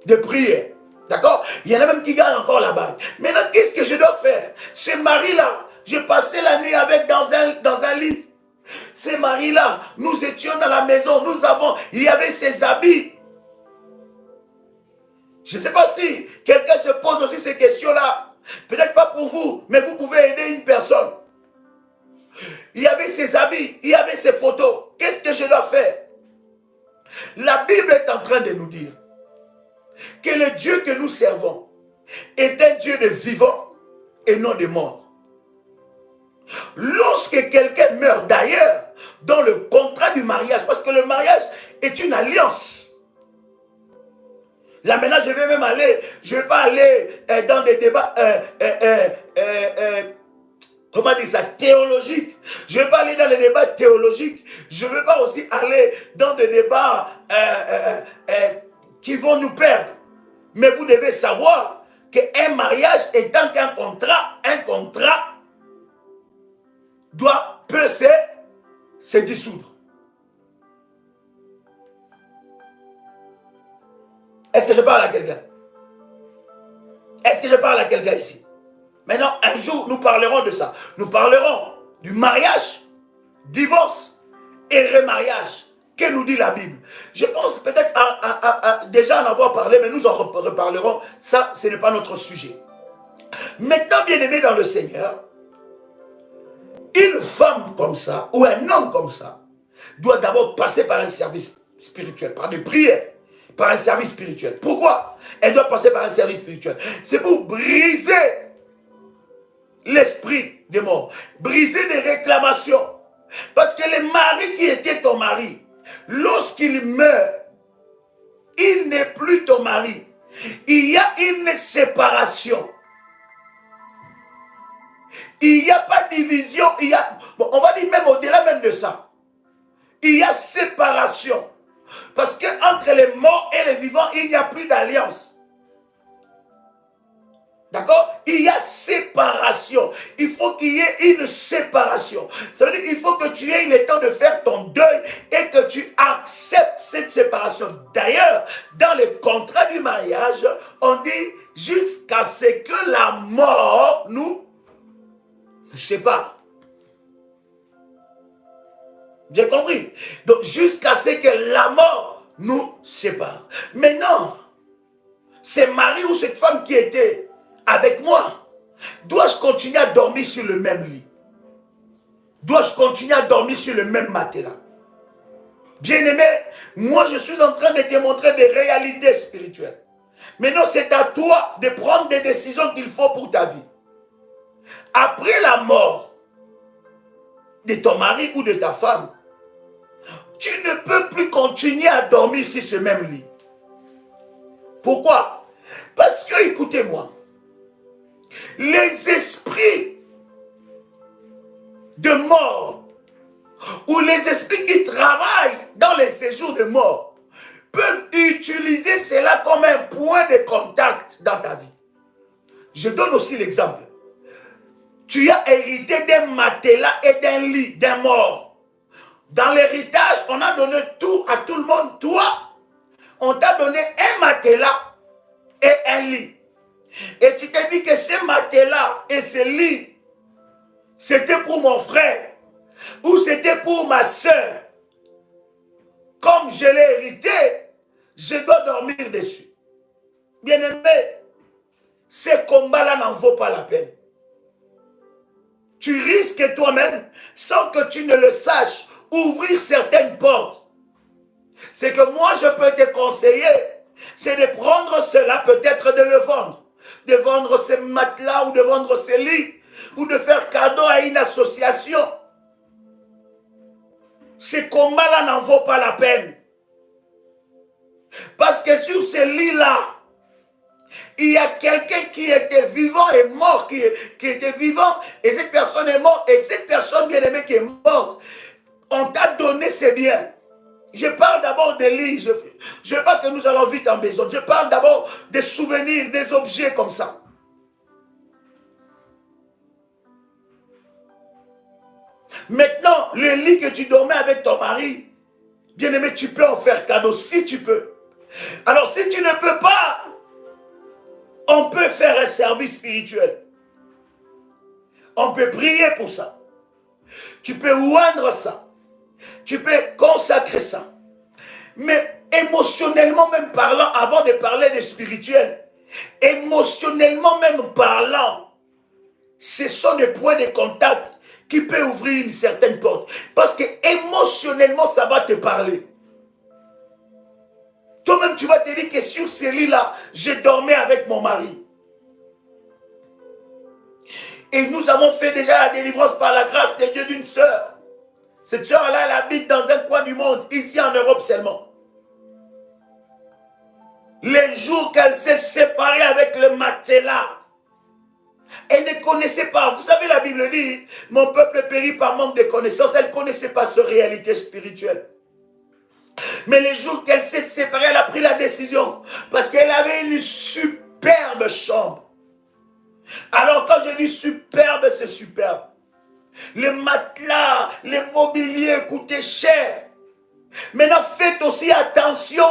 de prière. D'accord? Il y en a même qui gardent encore la bague. Maintenant, qu'est-ce que je dois faire? Ce mari-là, j'ai passé la nuit avec dans un lit. Ces maris-là, nous étions dans la maison, il y avait ses habits. Je ne sais pas si quelqu'un se pose aussi ces questions-là. Peut-être pas pour vous, mais vous pouvez aider une personne. Il y avait ses habits, il y avait ses photos. Qu'est-ce que je dois faire? La Bible est en train de nous dire que le Dieu que nous servons est un Dieu de vivants et non de morts. Lorsque quelqu'un meurt, d'ailleurs, dans le contrat du mariage, parce que le mariage est une alliance. Là maintenant, je ne vais pas aller dans des débats, comment dire ça, théologiques. Je ne vais pas aller dans les débats théologiques. Je ne vais pas aussi aller dans des débats qui vont nous perdre. Mais vous devez savoir qu'un mariage étant qu'un contrat peut se dissoudre. Est-ce que je parle à quelqu'un? Est-ce que je parle à quelqu'un ici? Maintenant, un jour, nous parlerons de ça. Nous parlerons du mariage, divorce et remariage. Que nous dit la Bible? Je pense peut-être déjà en avoir parlé, mais nous en reparlerons. Ça, ce n'est pas notre sujet. Maintenant, bien-aimé dans le Seigneur, une femme comme ça, ou un homme comme ça, doit d'abord passer par un service spirituel, par des prières, par un service spirituel. Pourquoi elle doit passer par un service spirituel? C'est pour briser l'esprit des morts, briser des réclamations. Parce que le mari qui était ton mari, lorsqu'il meurt, il n'est plus ton mari. Il y a une séparation. Il n'y a pas de division. Bon, on va dire même au-delà même de ça. Il y a séparation. Parce qu'entre les morts et les vivants, il n'y a plus d'alliance. D'accord? Il y a séparation. Il faut qu'il y ait une séparation. Ça veut dire qu'il faut que tu aies le temps de faire ton deuil et que tu acceptes cette séparation. D'ailleurs, dans le contrat du mariage, on dit jusqu'à ce que la mort nous sépare. J'ai compris? Donc, jusqu'à ce que la mort nous sépare. Mais non, ce mari ou cette femme qui était avec moi, dois-je continuer à dormir sur le même lit? Dois-je continuer à dormir sur le même matelas? Bien-aimé, moi je suis en train de te montrer des réalités spirituelles. Maintenant, c'est à toi de prendre des décisions qu'il faut pour ta vie. Après la mort de ton mari ou de ta femme, tu ne peux plus continuer à dormir sur ce même lit. Pourquoi? Parce que, écoutez-moi, les esprits de mort ou les esprits qui travaillent dans les séjours de mort peuvent utiliser cela comme un point de contact dans ta vie. Je donne aussi l'exemple. Tu as hérité d'un matelas et d'un lit, d'un mort. Dans l'héritage, on a donné tout à tout le monde. Toi, on t'a donné un matelas et un lit. Et tu t'es dit que ce matelas et ce lit, c'était pour mon frère ou c'était pour ma soeur. Comme je l'ai hérité, je dois dormir dessus. Bien-aimé, ce combat-là n'en vaut pas la peine. Tu risques toi-même, sans que tu ne le saches, ouvrir certaines portes. C'est que moi, je peux te conseiller, c'est de prendre cela, peut-être de le vendre. De vendre ces matelas ou de vendre ces lits, ou de faire cadeau à une association. Ces combats-là n'en vaut pas la peine. Parce que sur ces lits-là, il y a quelqu'un qui était vivant et mort, qui était vivant, et cette personne est morte, et cette personne bien-aimée qui est morte, on t'a donné ses biens. Je parle d'abord des lits, je veux pas que nous allons vite en besoin, je parle d'abord des souvenirs, des objets comme ça. Maintenant, le lit que tu dormais avec ton mari, bien-aimé, tu peux en faire cadeau si tu peux. Alors si tu ne peux pas, on peut faire un service spirituel. On peut prier pour ça. Tu peux oindre ça. Tu peux consacrer ça. Mais émotionnellement même parlant, avant de parler de spirituel, émotionnellement même parlant, ce sont des points de contact qui peuvent ouvrir une certaine porte. Parce que émotionnellement, ça va te parler. Toi-même, tu vas te dire que sur ce lit-là, je dormais avec mon mari. Et nous avons fait déjà la délivrance par la grâce de Dieu d'une sœur. Cette sœur-là, elle habite dans un coin du monde, ici en Europe seulement. Les jours qu'elle s'est séparée avec le matelas, elle ne connaissait pas. Vous savez, la Bible dit, mon peuple périt par manque de connaissances. Elle ne connaissait pas cette réalité spirituelle. Mais les jours qu'elle s'est séparée, elle a pris la décision. Parce qu'elle avait une superbe chambre. Alors quand je dis superbe, c'est superbe. Les matelas, les mobiliers coûtaient cher. Maintenant, faites aussi attention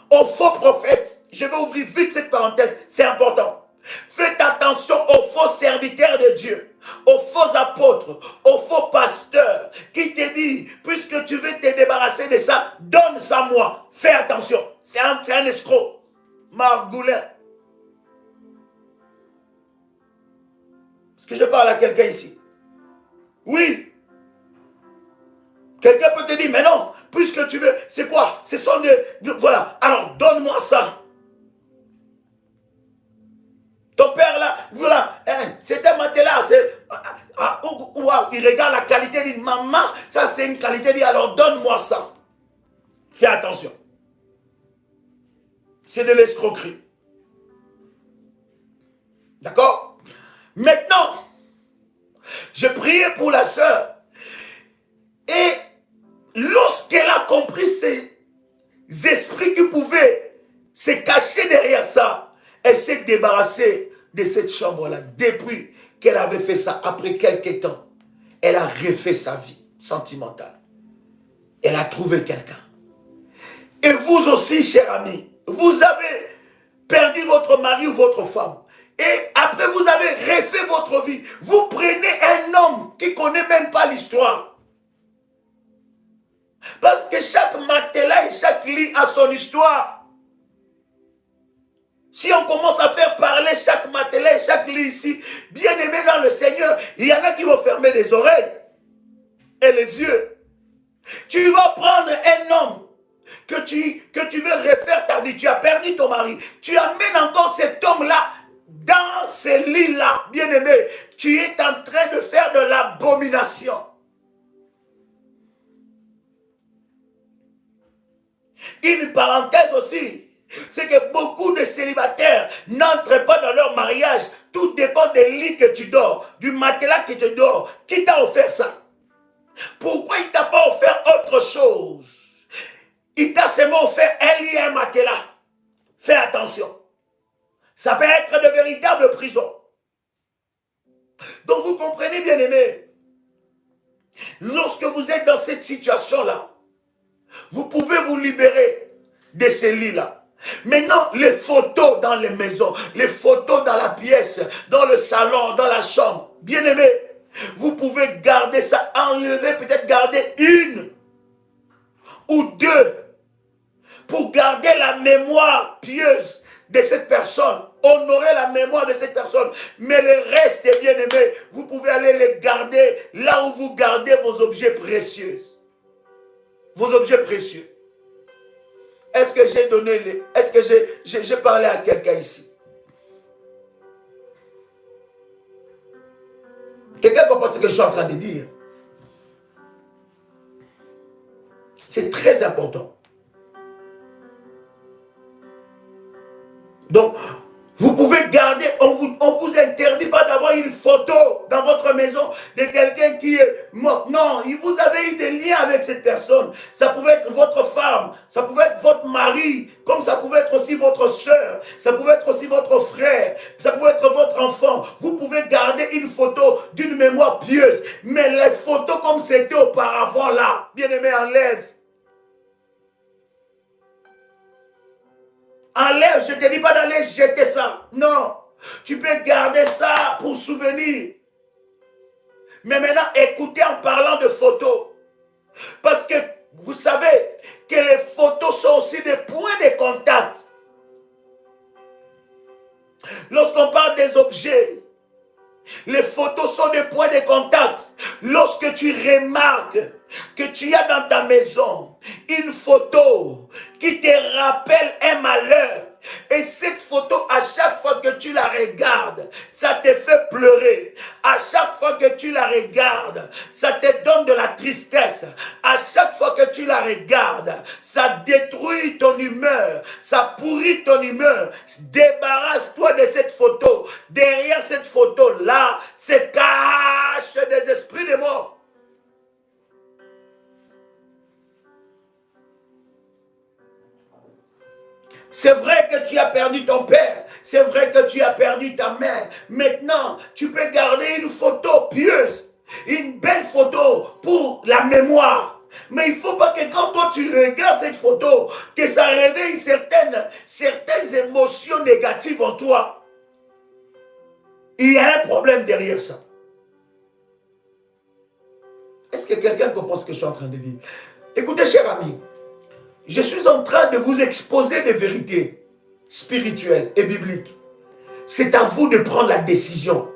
aux faux prophètes. Je vais ouvrir vite cette parenthèse, c'est important. Faites attention aux faux serviteurs de Dieu, aux faux apôtres, aux faux pasteurs qui te dit, puisque tu veux te débarrasser de ça, donne ça à moi. Fais attention. C'est un escroc. Margoulin. Est-ce que je parle à quelqu'un ici? Oui. Quelqu'un peut te dire, mais non, puisque tu veux, c'est quoi? Ce sont voilà, alors donne-moi ça. Ton père là, voilà, hein, c'est un matelas, il regarde la qualité, il dit, maman, ça c'est une qualité, il dit, alors donne-moi ça. Fais attention. C'est de l'escroquerie. D'accord? Maintenant, je priais pour la sœur. Et lorsqu'elle a compris ces esprits qui pouvaient se cacher derrière ça, elle s'est débarrassée de cette chambre-là. Depuis qu'elle avait fait ça, après quelques temps, elle a refait sa vie sentimentale. Elle a trouvé quelqu'un. Et vous aussi, cher ami, vous avez perdu votre mari ou votre femme. Et après, vous avez refait votre vie. Vous prenez un homme qui ne connaît même pas l'histoire. Parce que chaque matelas et chaque lit a son histoire. Si on commence à faire parler chaque matelas et chaque lit ici, bien aimé dans le Seigneur, il y en a qui vont fermer les oreilles et les yeux. Tu vas prendre un homme que tu veux refaire ta vie. Tu as perdu ton mari. Tu amènes encore cet homme-là dans ce lit-là, bien aimé. Tu es en train de faire de l'abomination. Une parenthèse aussi, c'est que beaucoup de célibataires n'entrent pas dans leur mariage. Tout dépend des lits que tu dors, du matelas que tu dors. Qui t'a offert ça? Pourquoi il ne t'a pas offert autre chose? Il t'a seulement offert un lit et un matelas. Fais attention. Ça peut être de véritables prisons. Donc vous comprenez, bien aimé, lorsque vous êtes dans cette situation-là, vous pouvez vous libérer de ces lits-là. Maintenant, les photos dans les maisons, les photos dans la pièce, dans le salon, dans la chambre, bien aimé, vous pouvez garder ça, enlever, peut-être garder une ou deux pour garder la mémoire pieuse de cette personne, honorer la mémoire de cette personne. Mais le reste, bien aimé, vous pouvez aller les garder là où vous gardez vos objets précieux. Vos objets précieux. Est-ce que j'ai donné les... Est-ce que j'ai parlé à quelqu'un ici? Quelqu'un comprend ce que je suis en train de dire? C'est très important. Donc, vous pouvez garder, on vous interdit pas d'avoir une photo dans votre maison de quelqu'un qui est mort. Non, vous avez eu des liens avec cette personne. Ça pouvait être votre femme, ça pouvait être votre mari, comme ça pouvait être aussi votre soeur, ça pouvait être aussi votre frère, ça pouvait être votre enfant. Vous pouvez garder une photo d'une mémoire pieuse. Mais les photos comme c'était auparavant là, bien aimé, enlève. Enlève, je ne te dis pas d'aller jeter ça. Non, tu peux garder ça pour souvenir. Mais maintenant, écoutez en parlant de photos. Parce que vous savez que les photos sont aussi des points de contact. Lorsqu'on parle des objets, les photos sont des points de contact. Lorsque tu remarques que tu as dans ta maison une photo qui te rappelle un malheur, et cette photo, à chaque fois que tu la regardes, ça te fait pleurer. À chaque fois que tu la regardes, ça te donne de la tristesse. À chaque fois que tu la regardes, ça détruit ton humeur, ça pourrit ton humeur. Débarrasse-toi de cette photo. Derrière cette photo-là, se cachent des esprits de mort. C'est vrai que tu as perdu ton père. C'est vrai que tu as perdu ta mère. Maintenant, tu peux garder une photo pieuse. Une belle photo pour la mémoire. Mais il ne faut pas que quand toi tu regardes cette photo, que ça réveille certaines émotions négatives en toi. Il y a un problème derrière ça. Est-ce Est-ce que quelqu'un comprend ce que je suis en train de dire? Écoutez, cher ami, je suis en train de vous exposer des vérités spirituelles et bibliques. C'est à vous de prendre la décision.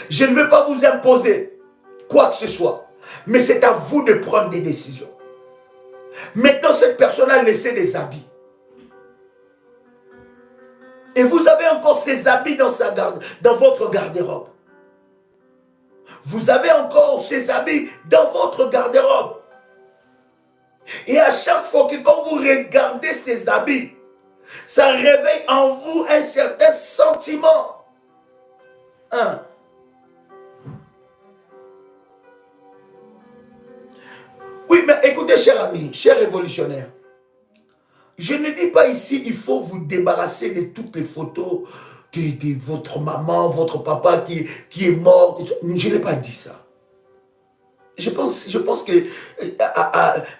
Je ne veux pas vous imposer quoi que ce soit, mais c'est à vous de prendre des décisions. Maintenant, cette personne a laissé des habits. Et vous avez encore ces habits dans votre garde-robe. Vous avez encore ces habits dans votre garde-robe. Et à chaque fois que quand vous regardez ces habits, ça réveille en vous un certain sentiment. Hein? Oui, mais écoutez, cher ami, cher révolutionnaire, je ne dis pas ici, il faut vous débarrasser de toutes les photos de votre maman, votre papa qui est mort. Je n'ai pas dit ça. Je pense que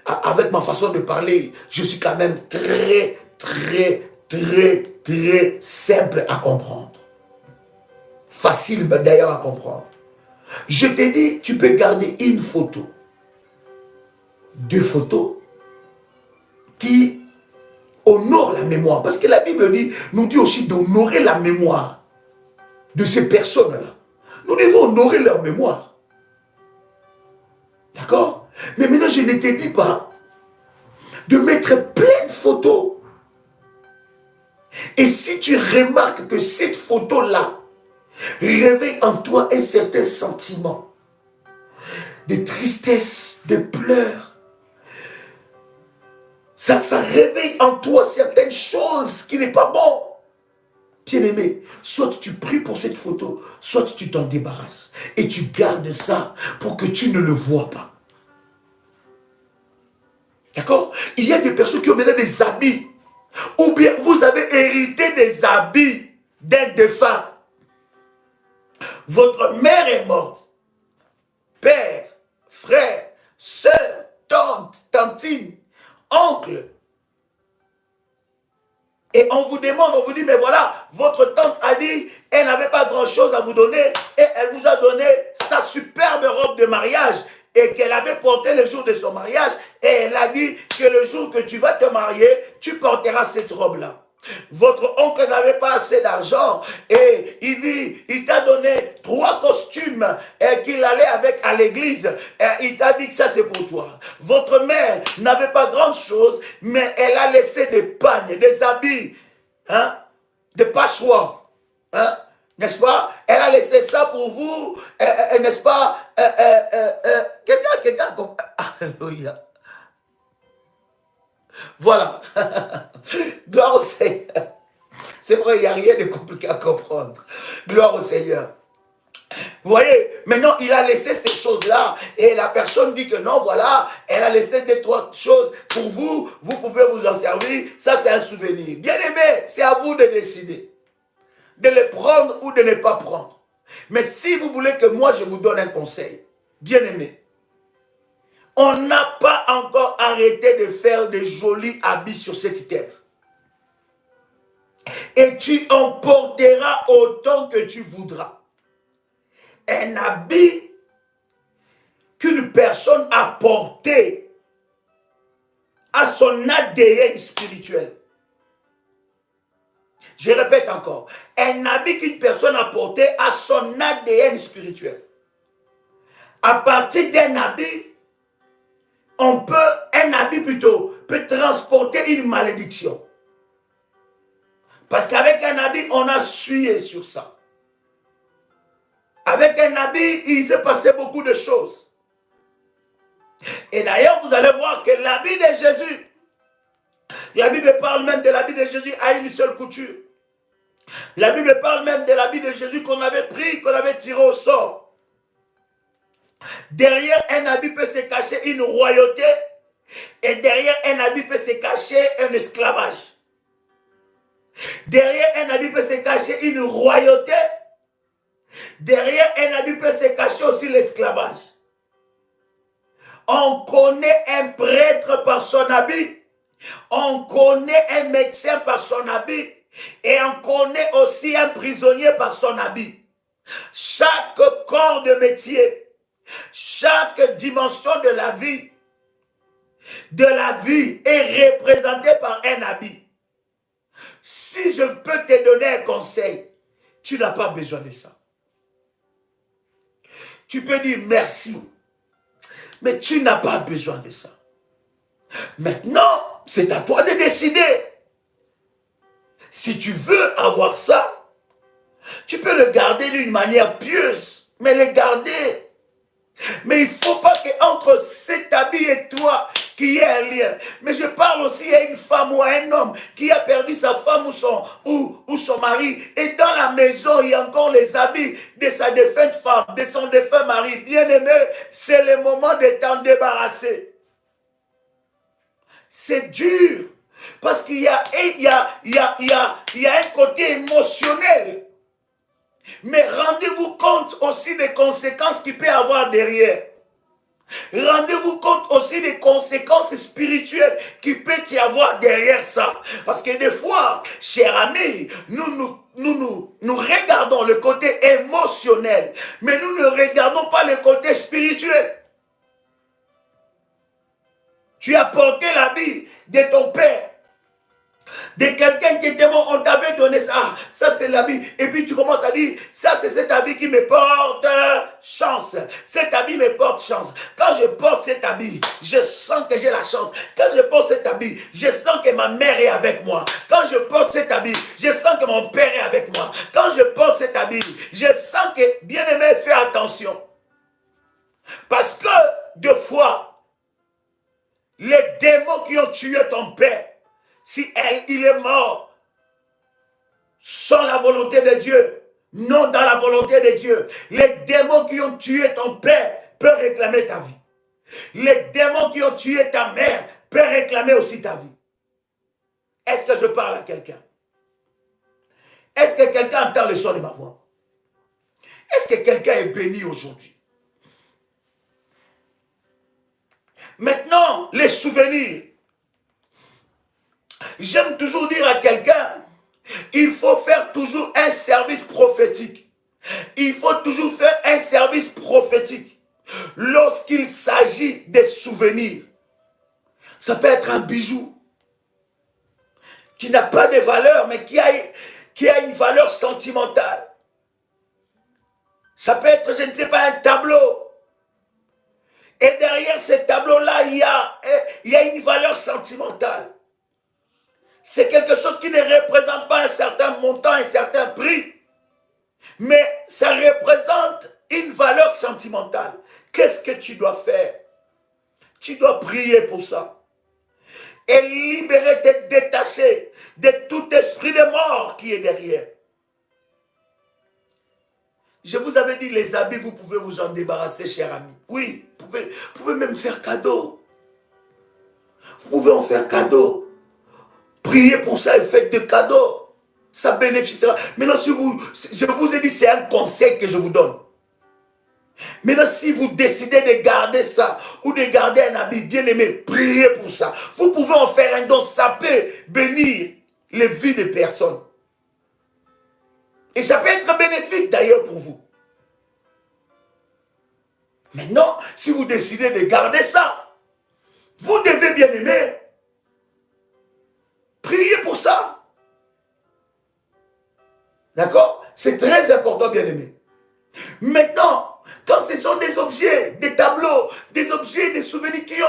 avec ma façon de parler, je suis quand même très simple à comprendre. Facile d'ailleurs à comprendre. Je t'ai dit, tu peux garder une photo, 2 photos qui honorent la mémoire. Parce que la Bible nous dit aussi d'honorer la mémoire de ces personnes-là. Nous devons honorer leur mémoire. D'accord? Mais maintenant, je ne te dis pas de mettre plein de photos. Et si tu remarques que cette photo-là réveille en toi un certain sentiment de tristesse, de pleurs, ça réveille en toi certaines choses qui n'est pas bon. Bien-aimé, soit tu pries pour cette photo, soit tu t'en débarrasses. Et tu gardes ça pour que tu ne le vois pas. D'accord? Il y a des personnes qui ont maintenant des habits. Ou bien vous avez hérité des habits d'un défunt. Votre mère est morte. Père, frère, soeur, tante, tantine, oncle. Et on vous demande, on vous dit, mais voilà, votre tante a dit, elle n'avait pas grand-chose à vous donner, et elle vous a donné sa superbe robe de mariage, et qu'elle avait porté le jour de son mariage, et elle a dit que le jour que tu vas te marier, tu porteras cette robe-là. Votre oncle n'avait pas assez d'argent, et il t'a donné 3 costumes qu'il allait avec à l'église, et il t'a dit que ça c'est pour toi. Votre mère n'avait pas grand chose, mais elle a laissé des pagnes, des habits, hein, des passoires, hein, n'est-ce pas? Elle a laissé ça pour vous, n'est-ce pas? Quelqu'un, alléluia. Voilà. Gloire au Seigneur. C'est vrai, il n'y a rien de compliqué à comprendre. Gloire au Seigneur. Vous voyez, maintenant il a laissé ces choses-là et la personne dit que non, voilà, elle a laissé 2-3 choses pour vous, vous pouvez vous en servir, ça c'est un souvenir. Bien aimé, c'est à vous de décider, de les prendre ou de ne pas prendre. Mais si vous voulez que moi je vous donne un conseil, bien aimé, on n'a pas encore arrêté de faire de jolis habits sur cette terre. Et tu en porteras autant que tu voudras. Un habit qu'une personne a porté à son ADN spirituel. Je répète encore. Un habit qu'une personne a porté à son ADN spirituel. À partir d'un habit, un habit plutôt, peut transporter une malédiction. Parce qu'avec un habit, on a sué sur ça. Avec un habit, il s'est passé beaucoup de choses. Et d'ailleurs, vous allez voir que l'habit de Jésus, la Bible parle même de l'habit de Jésus à une seule couture. La Bible parle même de l'habit de Jésus qu'on avait pris, qu'on avait tiré au sort. Derrière un habit peut se cacher une royauté et derrière un habit peut se cacher un esclavage. Derrière un habit peut se cacher une royauté. Derrière un habit peut se cacher aussi l'esclavage. On connaît un prêtre par son habit. On connaît un médecin par son habit. Et on connaît aussi un prisonnier par son habit. Chaque corps de métier Chaque dimension de la vie est représentée par un habit. Si je peux te donner un conseil, tu n'as pas besoin de ça. Tu peux dire merci, mais tu n'as pas besoin de ça. Maintenant, c'est à toi de décider. Si tu veux avoir ça, tu peux le garder d'une manière pieuse, mais le garder. Mais il ne faut pas qu'entre cet habit et toi, qu'il y ait un lien. Mais je parle aussi à une femme ou à un homme qui a perdu sa femme ou son mari. Et dans la maison, il y a encore les habits de sa défunte femme, de son défunt mari. Bien aimé, c'est le moment de t'en débarrasser. C'est dur. Parce qu'il y a un côté émotionnel. Mais rendez-vous compte aussi des conséquences qu'il peut y avoir derrière. Rendez-vous compte aussi des conséquences spirituelles qu'il peut y avoir derrière ça. Parce que des fois, chers amis, nous regardons le côté émotionnel, mais nous ne regardons pas le côté spirituel. Tu as porté l'habit de ton père, de quelqu'un qui était mort, on t'avait donné ça, ça c'est l'habit, et puis tu commences à dire, ça c'est cet habit qui me porte chance, cet habit me porte chance, quand je porte cet habit, je sens que j'ai la chance, quand je porte cet habit, je sens que ma mère est avec moi, quand je porte cet habit, je sens que mon père est avec moi, quand je porte cet habit, je sens que, bien aimé, fais attention, parce que, deux fois, les démons qui ont tué ton père, si il est mort sans la volonté de Dieu, non dans la volonté de Dieu, les démons qui ont tué ton père peuvent réclamer ta vie. Les démons qui ont tué ta mère peuvent réclamer aussi ta vie. Est-ce que je parle à quelqu'un? Est-ce que quelqu'un entend le son de ma voix? Est-ce que quelqu'un est béni aujourd'hui? Maintenant, les souvenirs. J'aime toujours dire à quelqu'un, il faut faire toujours un service prophétique. Il faut toujours faire un service prophétique lorsqu'il s'agit des souvenirs. Ça peut être un bijou qui n'a pas de valeur, mais qui a une valeur sentimentale. Ça peut être, je ne sais pas, un tableau. Et derrière ce tableau-là, il y a une valeur sentimentale. C'est quelque chose qui ne représente pas un certain montant, un certain prix. Mais ça représente une valeur sentimentale. Qu'est-ce que tu dois faire? Tu dois prier pour ça. Et libérer, te détacher de tout esprit de mort qui est derrière. Je vous avais dit, les habits, vous pouvez vous en débarrasser, chers amis. Oui, vous pouvez même faire cadeau. Vous pouvez en faire cadeau. Priez pour ça et faites des cadeaux. Ça bénéficiera. Maintenant, je vous ai dit, c'est un conseil que je vous donne. Maintenant, si vous décidez de garder ça ou de garder un habit bien aimé, priez pour ça. Vous pouvez en faire un don. Ça peut bénir les vies des personnes. Et ça peut être bénéfique d'ailleurs pour vous. Maintenant, si vous décidez de garder ça, vous devez bien aimer. Priez pour ça. D'accord? C'est très important, bien aimé. Maintenant, quand ce sont des objets, des tableaux, des objets, des souvenirs qui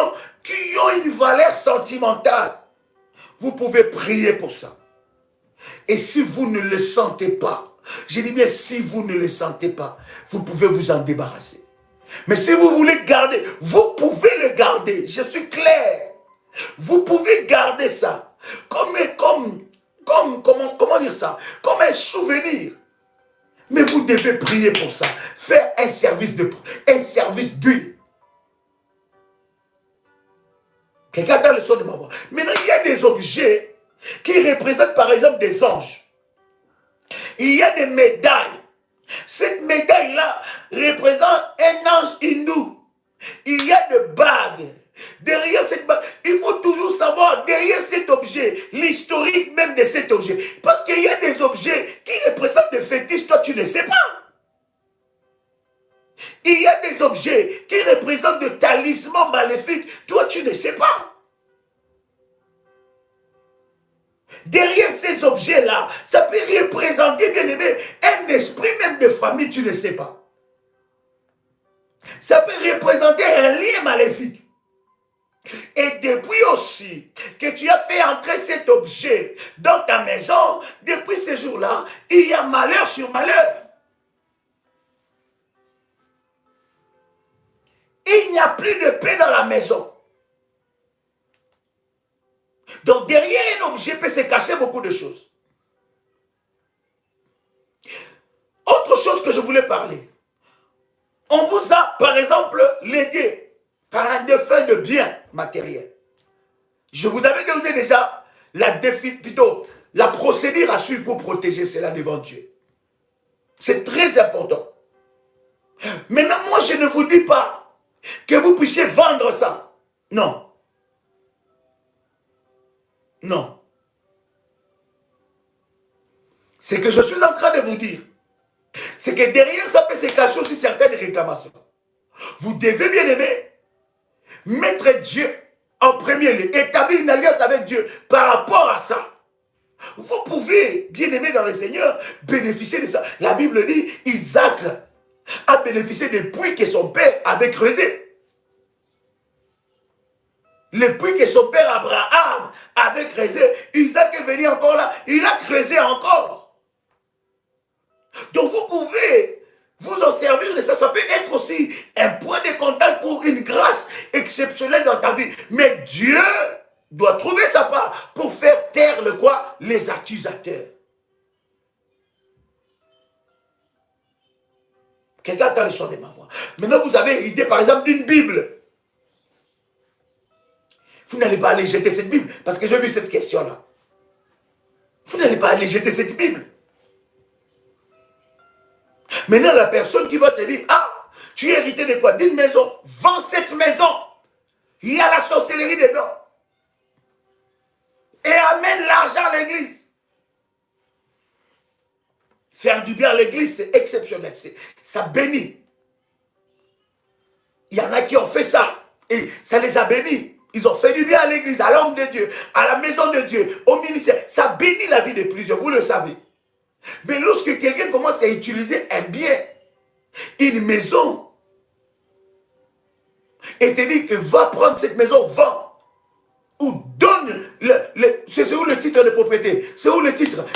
ont une valeur sentimentale, vous pouvez prier pour ça. Et si vous ne le sentez pas, je dis bien si vous ne le sentez pas, vous pouvez vous en débarrasser. Mais si vous voulez garder, vous pouvez le garder. Je suis clair. Vous pouvez garder ça. Comment dire ça? Comme un souvenir. Mais vous devez prier pour ça. Faire un service d'huile. Quelqu'un dans le son de ma voix. Maintenant, il y a des objets qui représentent par exemple des anges. Il y a des médailles. Cette médaille-là représente un ange hindou. Il y a des bagues. Derrière cette bague, il faut toujours savoir, derrière cet objet, l'historique même de cet objet. Parce qu'il y a des objets qui représentent des fétiches, toi tu ne sais pas. Il y a des objets qui représentent des talismans maléfiques. Toi, tu ne sais pas. Derrière ces objets-là, ça peut représenter, bien aimé, un esprit même de famille, tu ne sais pas. Ça peut représenter un lien maléfique. Et depuis aussi que tu as fait entrer cet objet dans ta maison, depuis ce jour-là, il y a malheur sur malheur. Il n'y a plus de paix dans la maison. Donc derrière un objet peut se cacher beaucoup de choses. Autre chose que je voulais parler. On vous a, par exemple, légué par un défunt de biens matériels. Je vous avais donné déjà la procédure à suivre pour protéger cela devant Dieu. C'est très important. Maintenant, moi, je ne vous dis pas que vous puissiez vendre ça. Non. Non. Ce que je suis en train de vous dire, c'est que derrière ça peut se cacher aussi certaines réclamations. Vous devez, bien aimer, mettre Dieu en premier lieu, établir une alliance avec Dieu par rapport à ça. Vous pouvez, bien aimer dans le Seigneur, bénéficier de ça. La Bible dit, Isaac a bénéficié des puits que son père avait creusés. Les puits que son père Abraham avait creusé, Isaac est venu encore là, il a creusé encore. Donc vous pouvez vous en servir de ça. Ça peut être aussi un point de contact pour une grâce exceptionnelle dans ta vie. Mais Dieu doit trouver sa part pour faire taire le quoi? Les accusateurs. Quelqu'un entend le son de ma voix. Maintenant vous avez hérité par exemple d'une Bible. Vous n'allez pas aller jeter cette Bible, parce que j'ai vu cette question-là. Vous n'allez pas aller jeter cette Bible. Maintenant, la personne qui va te dire, ah, tu es hérité de quoi? D'une maison. Vends cette maison. Il y a la sorcellerie dedans. Et amène l'argent à l'église. Faire du bien à l'église, c'est exceptionnel. Ça bénit. Il y en a qui ont fait ça. Et ça les a bénis. Ils ont fait du bien à l'église, à l'homme de Dieu, à la maison de Dieu, au ministère. Ça bénit la vie de plusieurs, vous le savez. Mais lorsque quelqu'un commence à utiliser un bien, une maison, et te dit que va prendre cette maison, vends, ou donne, c'est où le titre de propriété, c'est où le titre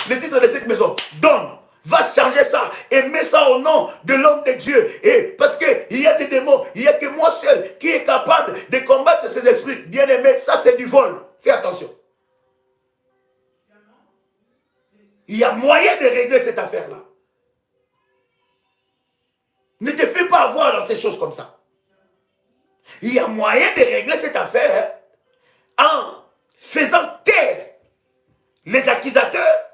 de cette maison, donne. Va changer ça et mets ça au nom de l'homme de Dieu. Et parce qu'il y a des démons, il n'y a que moi seul qui est capable de combattre ces esprits. Bien aimé, ça c'est du vol. Fais attention. Il y a moyen de régler cette affaire-là. Ne te fais pas avoir dans ces choses comme ça. Il y a moyen de régler cette affaire en faisant taire les accusateurs,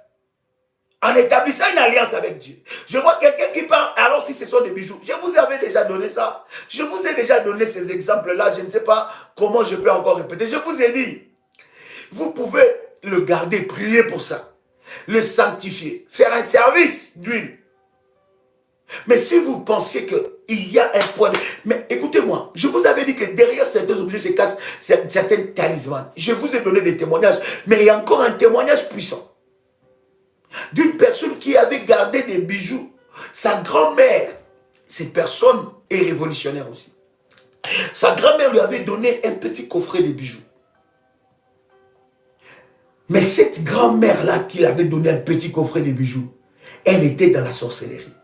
en établissant une alliance avec Dieu. Je vois quelqu'un qui parle, alors si ce sont des bijoux, je vous avais déjà donné ça. Je vous ai déjà donné ces exemples-là, je ne sais pas comment je peux encore répéter. Je vous ai dit, vous pouvez le garder, prier pour ça, le sanctifier, faire un service d'huile. Mais si vous pensez qu'il y a un point de... Mais écoutez-moi, je vous avais dit que derrière ces deux objets se cachent certains talismans. Je vous ai donné des témoignages, mais il y a encore un témoignage puissant d'une personne qui avait gardé des bijoux. Sa grand-mère, cette personne est révolutionnaire aussi. Sa grand-mère lui avait donné un petit coffret de bijoux. Mais cette grand-mère-là qui lui avait donné un petit coffret de bijoux, elle était dans la sorcellerie.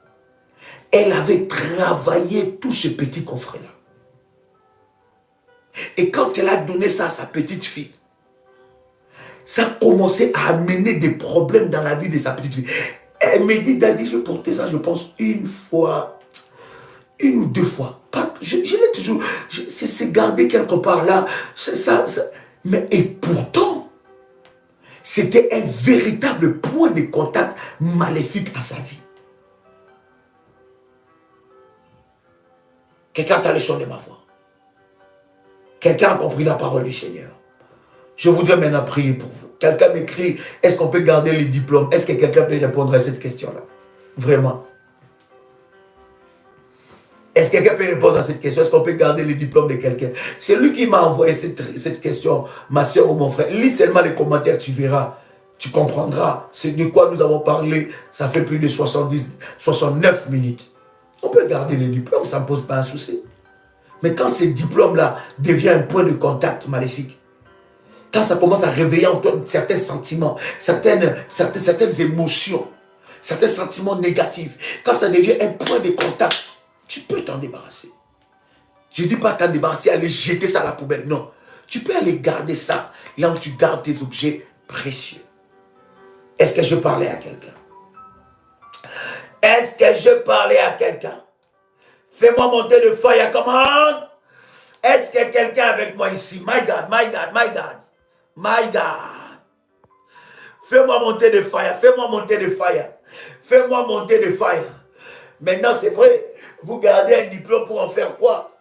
Elle avait travaillé tout ce petit coffret-là. Et quand elle a donné ça à sa petite fille, ça a commencé à amener des problèmes dans la vie de sa petite fille. Elle me dit, Daddy, je portais ça, je pense, une fois, une ou deux fois. Je l'ai toujours, c'est gardé quelque part là. Mais et pourtant, c'était un véritable point de contact maléfique à sa vie. Quelqu'un a le son de ma voix. Quelqu'un a compris la parole du Seigneur. Je voudrais maintenant prier pour vous. Quelqu'un m'écrit, est-ce qu'on peut garder les diplômes? Est-ce que quelqu'un peut répondre à cette question-là? Vraiment. Est-ce que quelqu'un peut répondre à cette question? Est-ce qu'on peut garder le diplôme de quelqu'un? C'est lui qui m'a envoyé cette question, ma soeur ou mon frère. Lis seulement les commentaires, tu verras. Tu comprendras. C'est de quoi nous avons parlé. Ça fait plus de 69 minutes. On peut garder les diplômes, ça ne pose pas un souci. Mais quand ce diplôme-là devient un point de contact maléfique, quand ça commence à réveiller en toi certains sentiments, certaines émotions, certains sentiments négatifs, quand ça devient un point de contact, tu peux t'en débarrasser. Je ne dis pas t'en débarrasser, aller jeter ça à la poubelle. Non. Tu peux aller garder ça là où tu gardes tes objets précieux. Est-ce que je parlais à quelqu'un? Est-ce que je parlais à quelqu'un? Fais-moi monter de fire, come on! Est-ce qu'il y a quelqu'un avec moi ici? My God, my God, my God. My God. Fais-moi monter de fire, fais-moi monter de fire. Fais-moi monter de fire. Maintenant, c'est vrai, vous gardez un diplôme pour en faire quoi?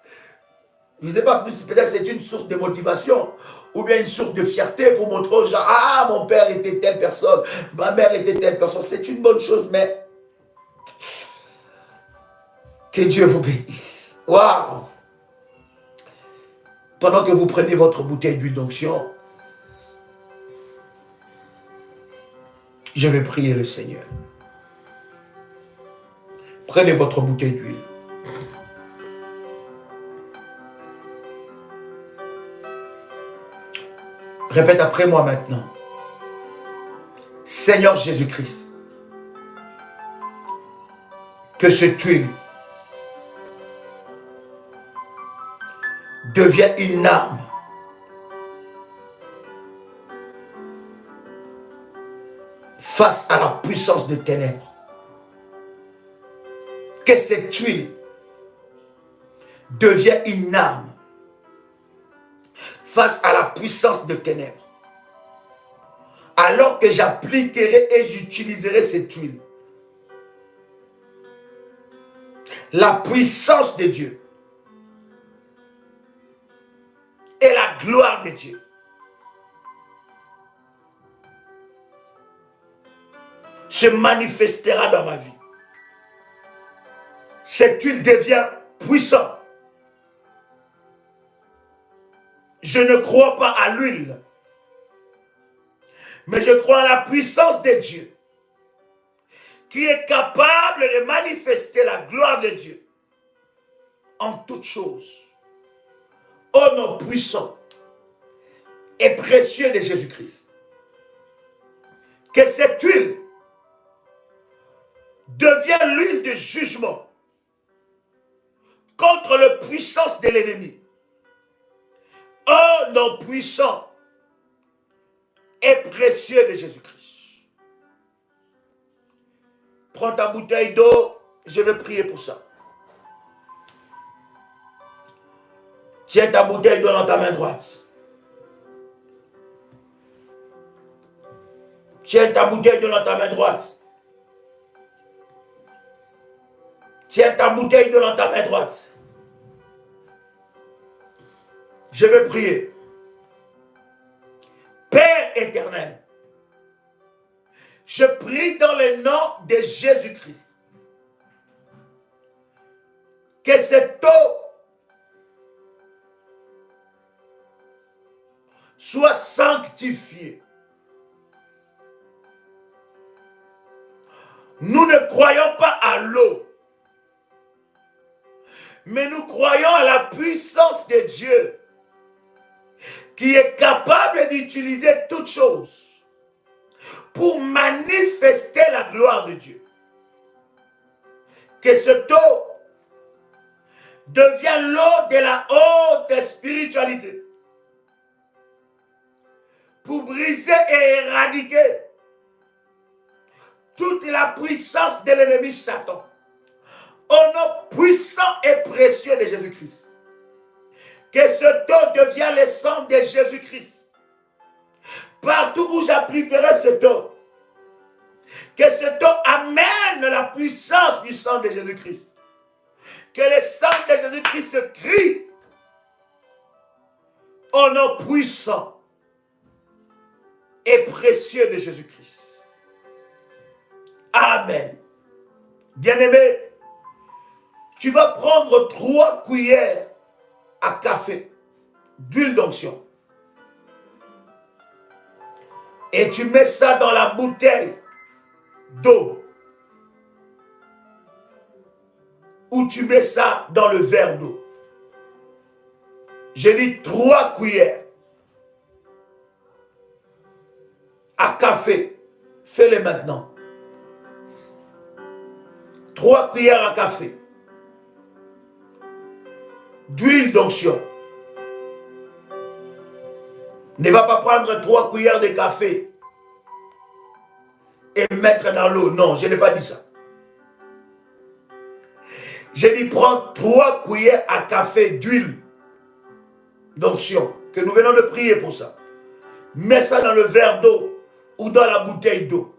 Je ne sais pas plus, peut-être c'est une source de motivation ou bien une source de fierté pour montrer aux gens, ah, mon père était telle personne, ma mère était telle personne. C'est une bonne chose, mais que Dieu vous bénisse. Waouh! Pendant que vous prenez votre bouteille d'huile d'onction, je vais prier le Seigneur. Prenez votre bouteille d'huile. Répète après moi maintenant. Seigneur Jésus-Christ, que cette huile devienne une arme face à la puissance des ténèbres. Que cette huile devienne une arme face à la puissance des ténèbres. Alors que j'appliquerai et j'utiliserai cette huile, la puissance de Dieu et la gloire de Dieu se manifestera dans ma vie. Cette huile devient puissante. Je ne crois pas à l'huile, mais je crois à la puissance de Dieu qui est capable de manifester la gloire de Dieu en toutes choses. Au nom puissant et précieux de Jésus-Christ. Que cette huile devienne l'huile de jugement contre la puissance de l'ennemi. Au nom puissant et précieux de Jésus-Christ. Prends ta bouteille d'eau, je vais prier pour ça. Tiens ta bouteille d'eau dans ta main droite. Tiens ta bouteille d'eau dans ta main droite. Tiens ta bouteille d'eau dans ta main droite. Je vais prier. Père éternel, je prie dans le nom de Jésus-Christ que cette eau soit sanctifiée. Nous ne croyons pas à l'eau, mais nous croyons à la puissance de Dieu qui est capable d'utiliser toutes choses pour manifester la gloire de Dieu. Que cette eau devienne l'eau de la haute spiritualité pour briser et éradiquer toute la puissance de l'ennemi Satan. Au nom puissant et précieux de Jésus-Christ. Que cette eau devienne le sang de Jésus-Christ. Partout où j'appliquerai cette eau, que cette eau amène la puissance du sang de Jésus-Christ. Que le sang de Jésus-Christ se crie au nom puissant et précieux de Jésus-Christ. Amen. Bien-aimé, Tu vas prendre 3 cuillères à café d'huile d'onction. Et tu mets ça dans la bouteille d'eau. Ou tu mets ça dans le verre d'eau. J'ai dit 3 cuillères à café. Fais-les maintenant. 3 cuillères à café d'huile d'onction. Ne va pas prendre 3 cuillères de café et mettre dans l'eau. Non, je n'ai pas dit ça. J'ai dit prends 3 cuillères à café d'huile d'onction, que nous venons de prier pour ça. Mets ça dans le verre d'eau ou dans la bouteille d'eau.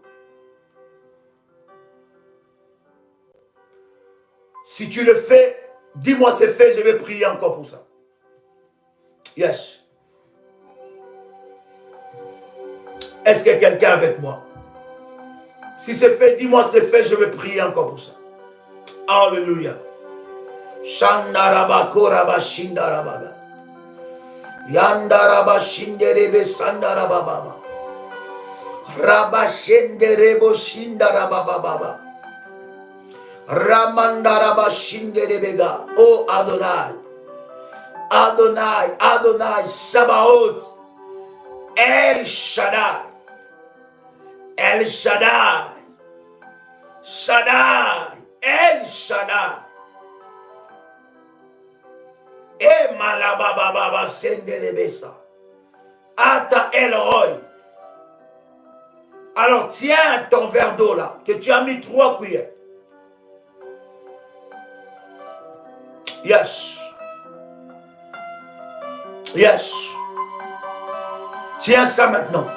Si tu le fais, dis-moi c'est fait, je vais prier encore pour ça. Yes. Est-ce que quelqu'un est avec moi? Si c'est fait, dis-moi c'est fait, je vais prier encore pour ça. Alléluia. Shandaraba koraba shindarabaga. Yandaraba shinderebe sandarababa. Raba shenderebo shindarababa. Ramandaraba shinderebega. Oh Adonai. Adonai, Adonai, Sabaoth. El Shaddai. El Shaddai. Shaddai. El Shaddai. Et malababa senderebesa. Ata El Roy. Alors tiens ton verre d'eau là, que tu as mis 3 cuillères. Yes. Yes. Tiens ça maintenant.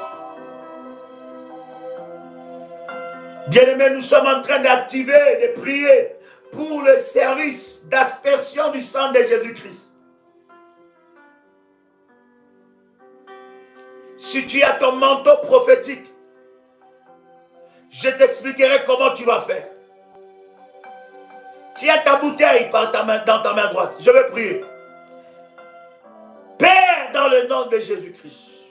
Bien-aimés, nous sommes en train d'activer, de prier pour le service d'aspersion du sang de Jésus-Christ. Si tu as ton manteau prophétique, je t'expliquerai comment tu vas faire. Tiens ta bouteille dans ta main droite. Je vais prier. Père, dans le nom de Jésus-Christ,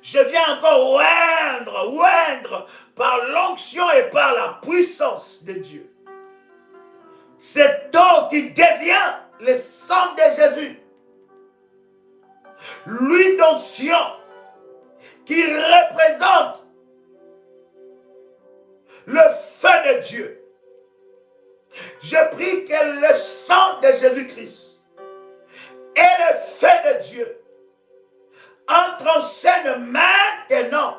je viens encore oindre par l'onction et par la puissance de Dieu. Cette eau qui devient le sang de Jésus. L'huile d'onction qui représente le feu de Dieu. Je prie que le sang de Jésus-Christ et le feu de Dieu entrent en scène maintenant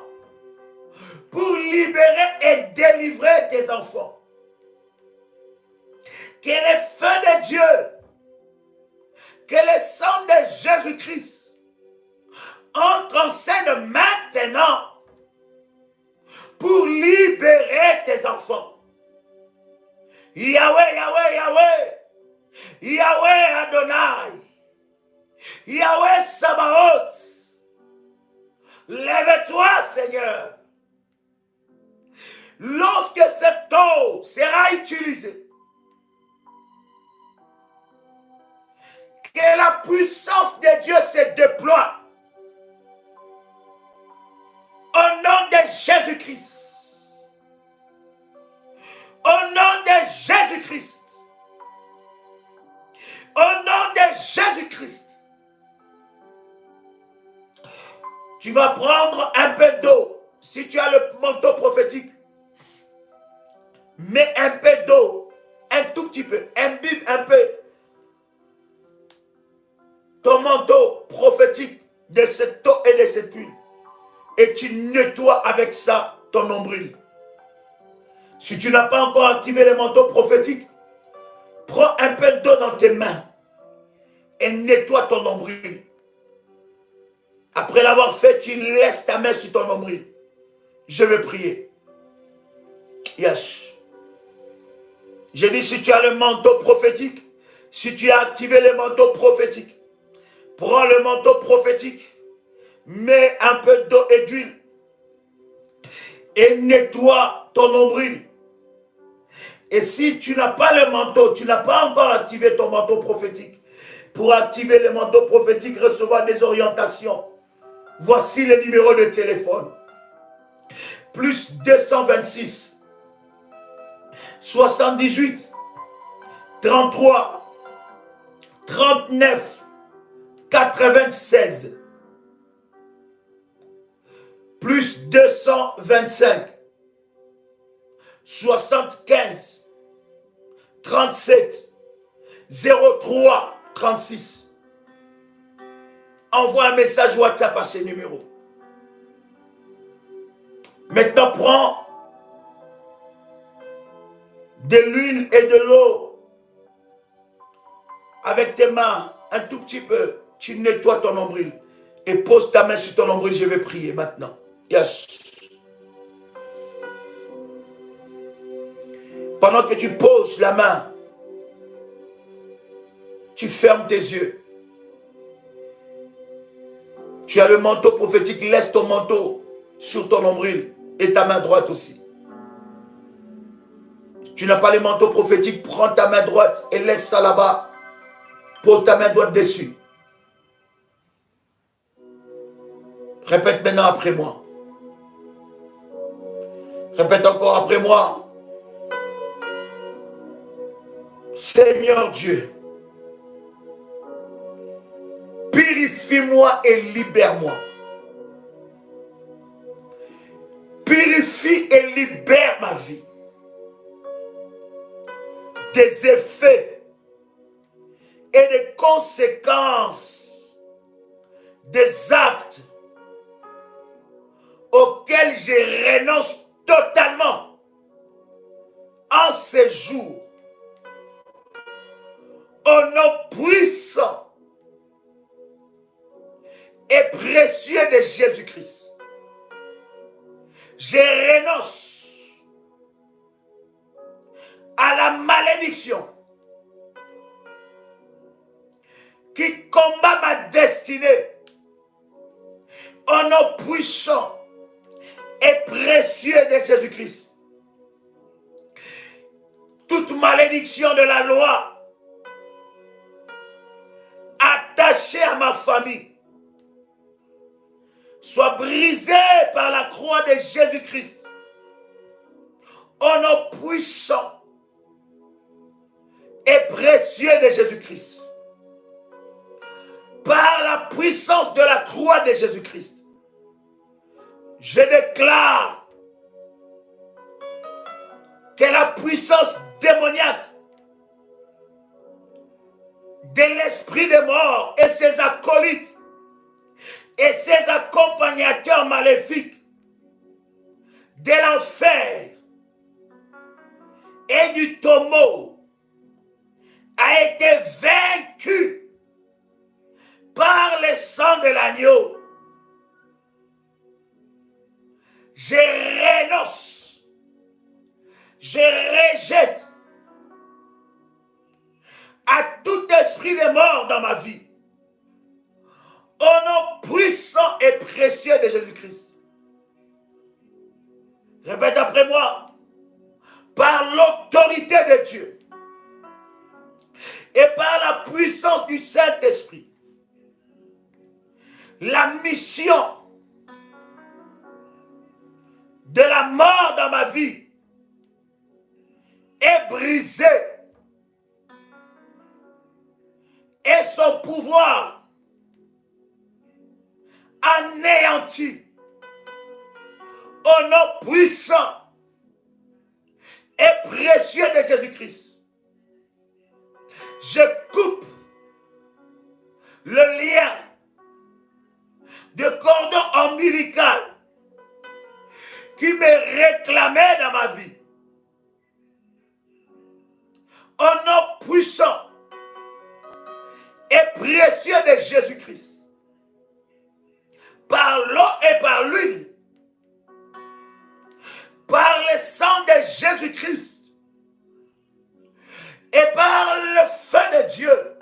pour libérer et délivrer tes enfants. Que le feu de Dieu, que le sang de Jésus-Christ entre en scène maintenant pour libérer tes enfants. Yahweh, Yahweh, Yahweh, Yahweh Adonai, Yahweh Sabaoth, lève-toi Seigneur. Lorsque cette eau sera utilisée, que la puissance de Dieu se déploie au nom de Jésus-Christ. Au nom de Jésus-Christ. Au nom de Jésus-Christ. Tu vas prendre un peu d'eau. Si tu as le manteau prophétique, mets un peu d'eau. Un tout petit peu. Imbibe un peu ton manteau prophétique de cette eau et de cette huile. Et tu nettoies avec ça ton nombril. Si tu n'as pas encore activé le manteau prophétique, prends un peu d'eau dans tes mains et nettoie ton nombril. Après l'avoir fait, tu laisses ta main sur ton nombril. Je vais prier. Yes. J'ai dit, si tu as le manteau prophétique, si tu as activé le manteau prophétique, prends le manteau prophétique, mets un peu d'eau et d'huile et nettoie ton nombril. Et si tu n'as pas le manteau, tu n'as pas encore activé ton manteau prophétique. Pour activer le manteau prophétique, recevoir des orientations. Voici le numéro de téléphone. Plus 226 78 33 39 96. Plus 225 75 37 03 36. Envoie un message WhatsApp à ces numéros. Maintenant, prends de l'huile et de l'eau avec tes mains, un tout petit peu. Tu nettoies ton nombril et pose ta main sur ton nombril. Je vais prier maintenant. Yes. Pendant que tu poses la main, tu fermes tes yeux. Tu as le manteau prophétique, laisse ton manteau sur ton nombril et ta main droite aussi. Tu n'as pas le manteau prophétique, prends ta main droite et laisse ça là-bas. Pose ta main droite dessus. Répète maintenant après moi. Répète encore après moi. Seigneur Dieu, purifie-moi et libère-moi. Purifie et libère ma vie des effets et des conséquences des actes auxquels je renonce totalement en ces jours. Au nom puissant et précieux de Jésus-Christ, je renonce à la malédiction qui combat ma destinée. Au nom puissant et précieux de Jésus-Christ, toute malédiction de la loi attachée à ma famille soit brisée par la croix de Jésus-Christ. Au nom puissant et précieux de Jésus-Christ, par la puissance de la croix de Jésus-Christ, je déclare que la puissance démoniaque de l'esprit de mort et ses acolytes et ses accompagnateurs maléfiques de l'enfer et du tombeau a été vaincu par le sang de l'agneau. Je renonce, je rejette à tout esprit de mort dans ma vie. Au nom puissant et précieux de Jésus-Christ. Répète après moi. Par l'autorité de Dieu et par la puissance du Saint-Esprit, la mission de la mort dans ma vie est brisée et son pouvoir anéanti au nom puissant et précieux de Jésus-Christ. Je coupe le lien de cordon ombilical qui me réclamait dans ma vie. Au nom puissant et précieux de Jésus-Christ, par l'eau et par l'huile, par le sang de Jésus-Christ et par le feu de Dieu,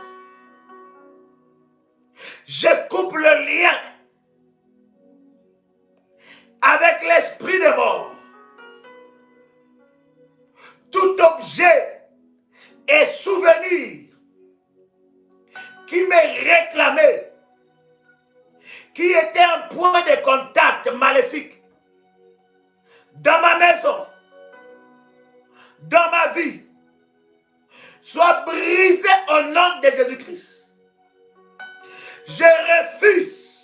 je coupe le lien avec l'esprit de mort. Tout objet qui me réclamait, qui était un point de contact maléfique dans ma maison, dans ma vie, soit brisé au nom de Jésus-Christ. Je refuse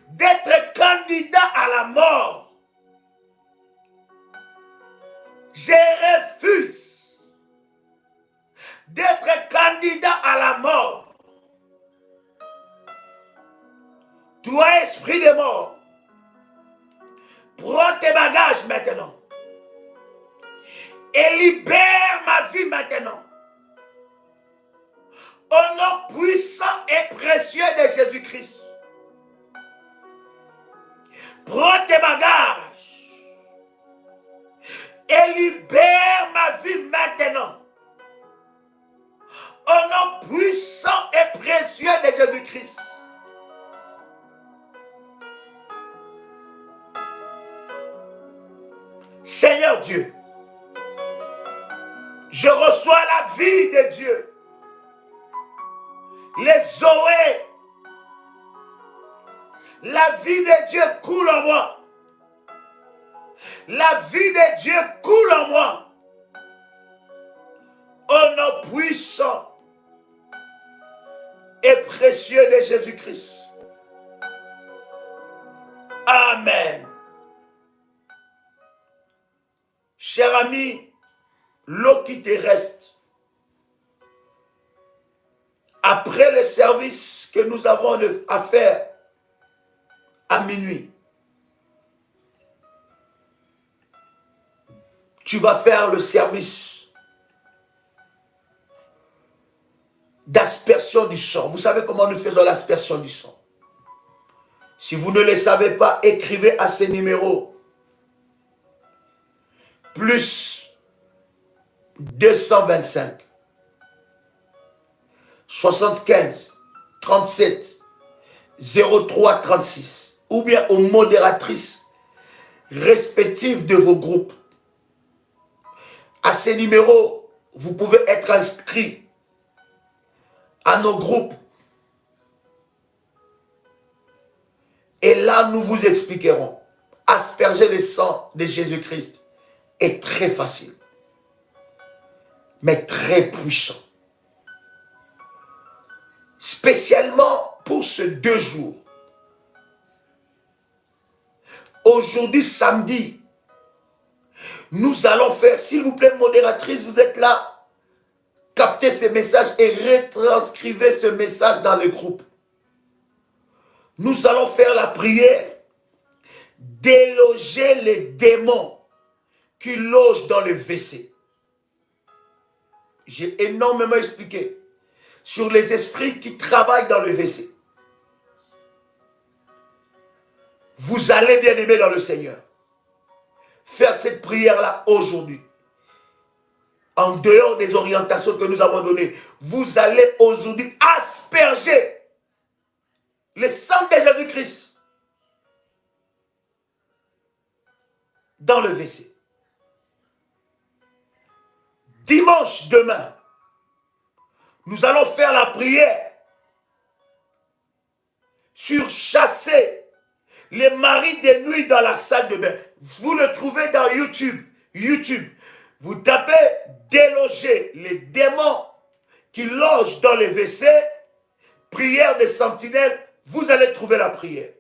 d'être candidat à la mort. Je refuse d'être candidat à la mort. Toi, esprit de mort, prends tes bagages maintenant et libère ma vie maintenant. Au nom puissant et précieux de Jésus-Christ. Prends tes bagages et libère ma vie maintenant. Au nom puissant et précieux de Jésus-Christ. Seigneur Dieu, je reçois la vie de Dieu. Les Zoé, la vie de Dieu coule en moi. La vie de Dieu coule en moi. Au nom puissant et précieux de Jésus-Christ. Amen. Cher ami, l'eau qui te reste, après le service que nous avons à faire à minuit, tu vas faire le service d'aspersion du sang. Vous savez comment nous faisons l'aspersion du sang? Si vous ne le savez pas, écrivez à ces numéros. Plus 225 75 37 03 36 ou bien aux modératrices respectives de vos groupes. À ces numéros, vous pouvez être inscrit à nos groupes. Et là, nous vous expliquerons. Asperger le sang de Jésus-Christ est très facile, mais très puissant. Spécialement pour ces 2 jours. Aujourd'hui, samedi, nous allons faire, s'il vous plaît, modératrice, vous êtes là, captez ces messages et retranscrivez ce message dans le groupe. Nous allons faire la prière, déloger les démons qui logent dans le WC. J'ai énormément expliqué sur les esprits qui travaillent dans le WC. Vous allez, bien aimés dans le Seigneur, faire cette prière-là aujourd'hui. En dehors des orientations que nous avons données, vous allez aujourd'hui asperger le sang de Jésus-Christ dans le WC. Dimanche demain, nous allons faire la prière sur chasser les maris de nuit dans la salle de bain. Vous le trouvez dans YouTube. Vous tapez déloger les démons qui logent dans les WC, prière des sentinelles, vous allez trouver la prière.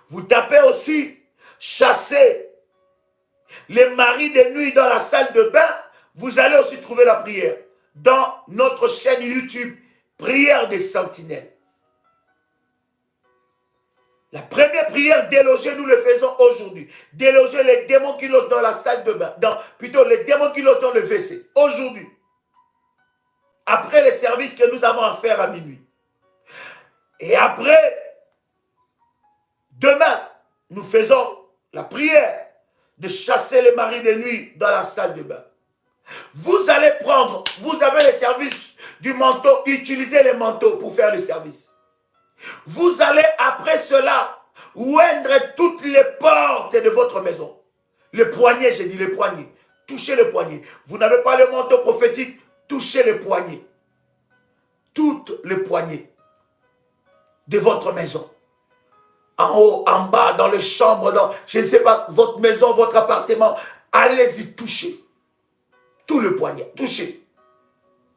Vous tapez aussi chasser les maris de nuit dans la salle de bain, vous allez aussi trouver la prière. Dans notre chaîne YouTube, prière des sentinelles. La première prière délogée, nous le faisons aujourd'hui. Déloger les démons qui logent dans la salle de bain. Plutôt les démons qui logent dans le WC. Aujourd'hui. Après les services que nous avons à faire à minuit. Et après, demain, nous faisons la prière de chasser les maris de nuit dans la salle de bain. Vous allez prendre, vous avez le service du manteau, utilisez les manteaux pour faire le service. Vous allez après cela oindre toutes les portes de votre maison. Le poignet, j'ai dit le poignet. Touchez le poignet. Vous n'avez pas le manteau prophétique, touchez le poignet. le poignet de votre maison. En haut, en bas, dans les chambres, dans, je ne sais pas, votre maison, votre appartement. Allez-y, touchez. Tout le poignet. Touchez.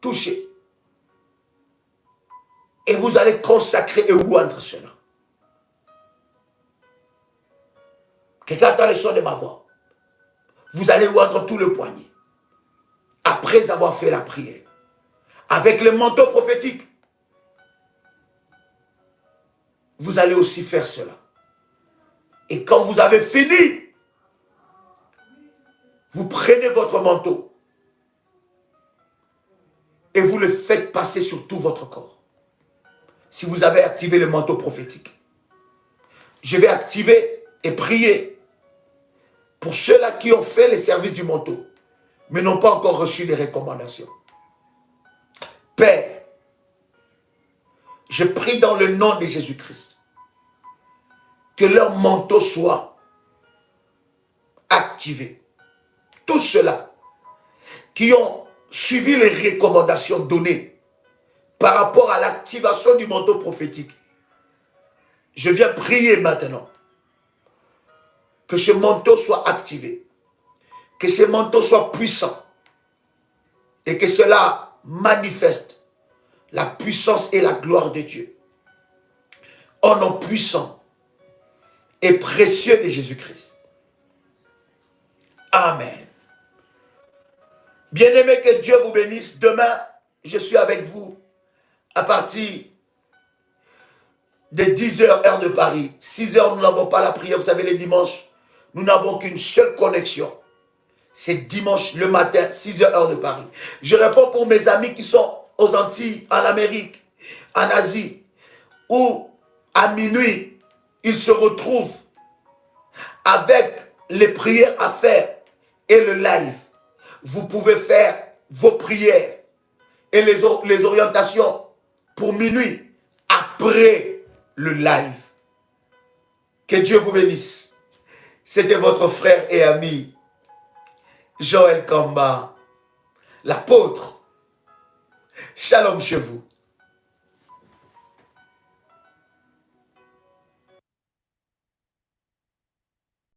Touchez. Et vous allez consacrer et oindre cela. Quelqu'un entend les sons de ma voix. Vous allez oindre tout le poignet. Après avoir fait la prière. Avec le manteau prophétique. Vous allez aussi faire cela. Et quand vous avez fini, vous prenez votre manteau et vous le faites passer sur tout votre corps. Si vous avez activé le manteau prophétique, je vais activer et prier pour ceux-là qui ont fait le service du manteau, mais n'ont pas encore reçu les recommandations. Père, je prie dans le nom de Jésus-Christ que leur manteau soit activé. Tous ceux-là qui ont suivi les recommandations données par rapport à l'activation du manteau prophétique, je viens prier maintenant que ce manteau soit activé, que ce manteau soit puissant et que cela manifeste la puissance et la gloire de Dieu. Au nom puissant et précieux de Jésus-Christ. Amen. Bien-aimés, que Dieu vous bénisse. Demain, je suis avec vous à partir de 10h, heure de Paris. 6h, nous n'avons pas la prière. Vous savez, les dimanches, nous n'avons qu'une seule connexion. C'est dimanche le matin, 6h, heure de Paris. Je réponds pour mes amis qui sont aux Antilles, en Amérique, en Asie, où à minuit, ils se retrouvent avec les prières à faire et le live. Vous pouvez faire vos prières et les orientations pour minuit après le live. Que Dieu vous bénisse. C'était votre frère et ami Joël Kamba, l'apôtre. Shalom chez vous.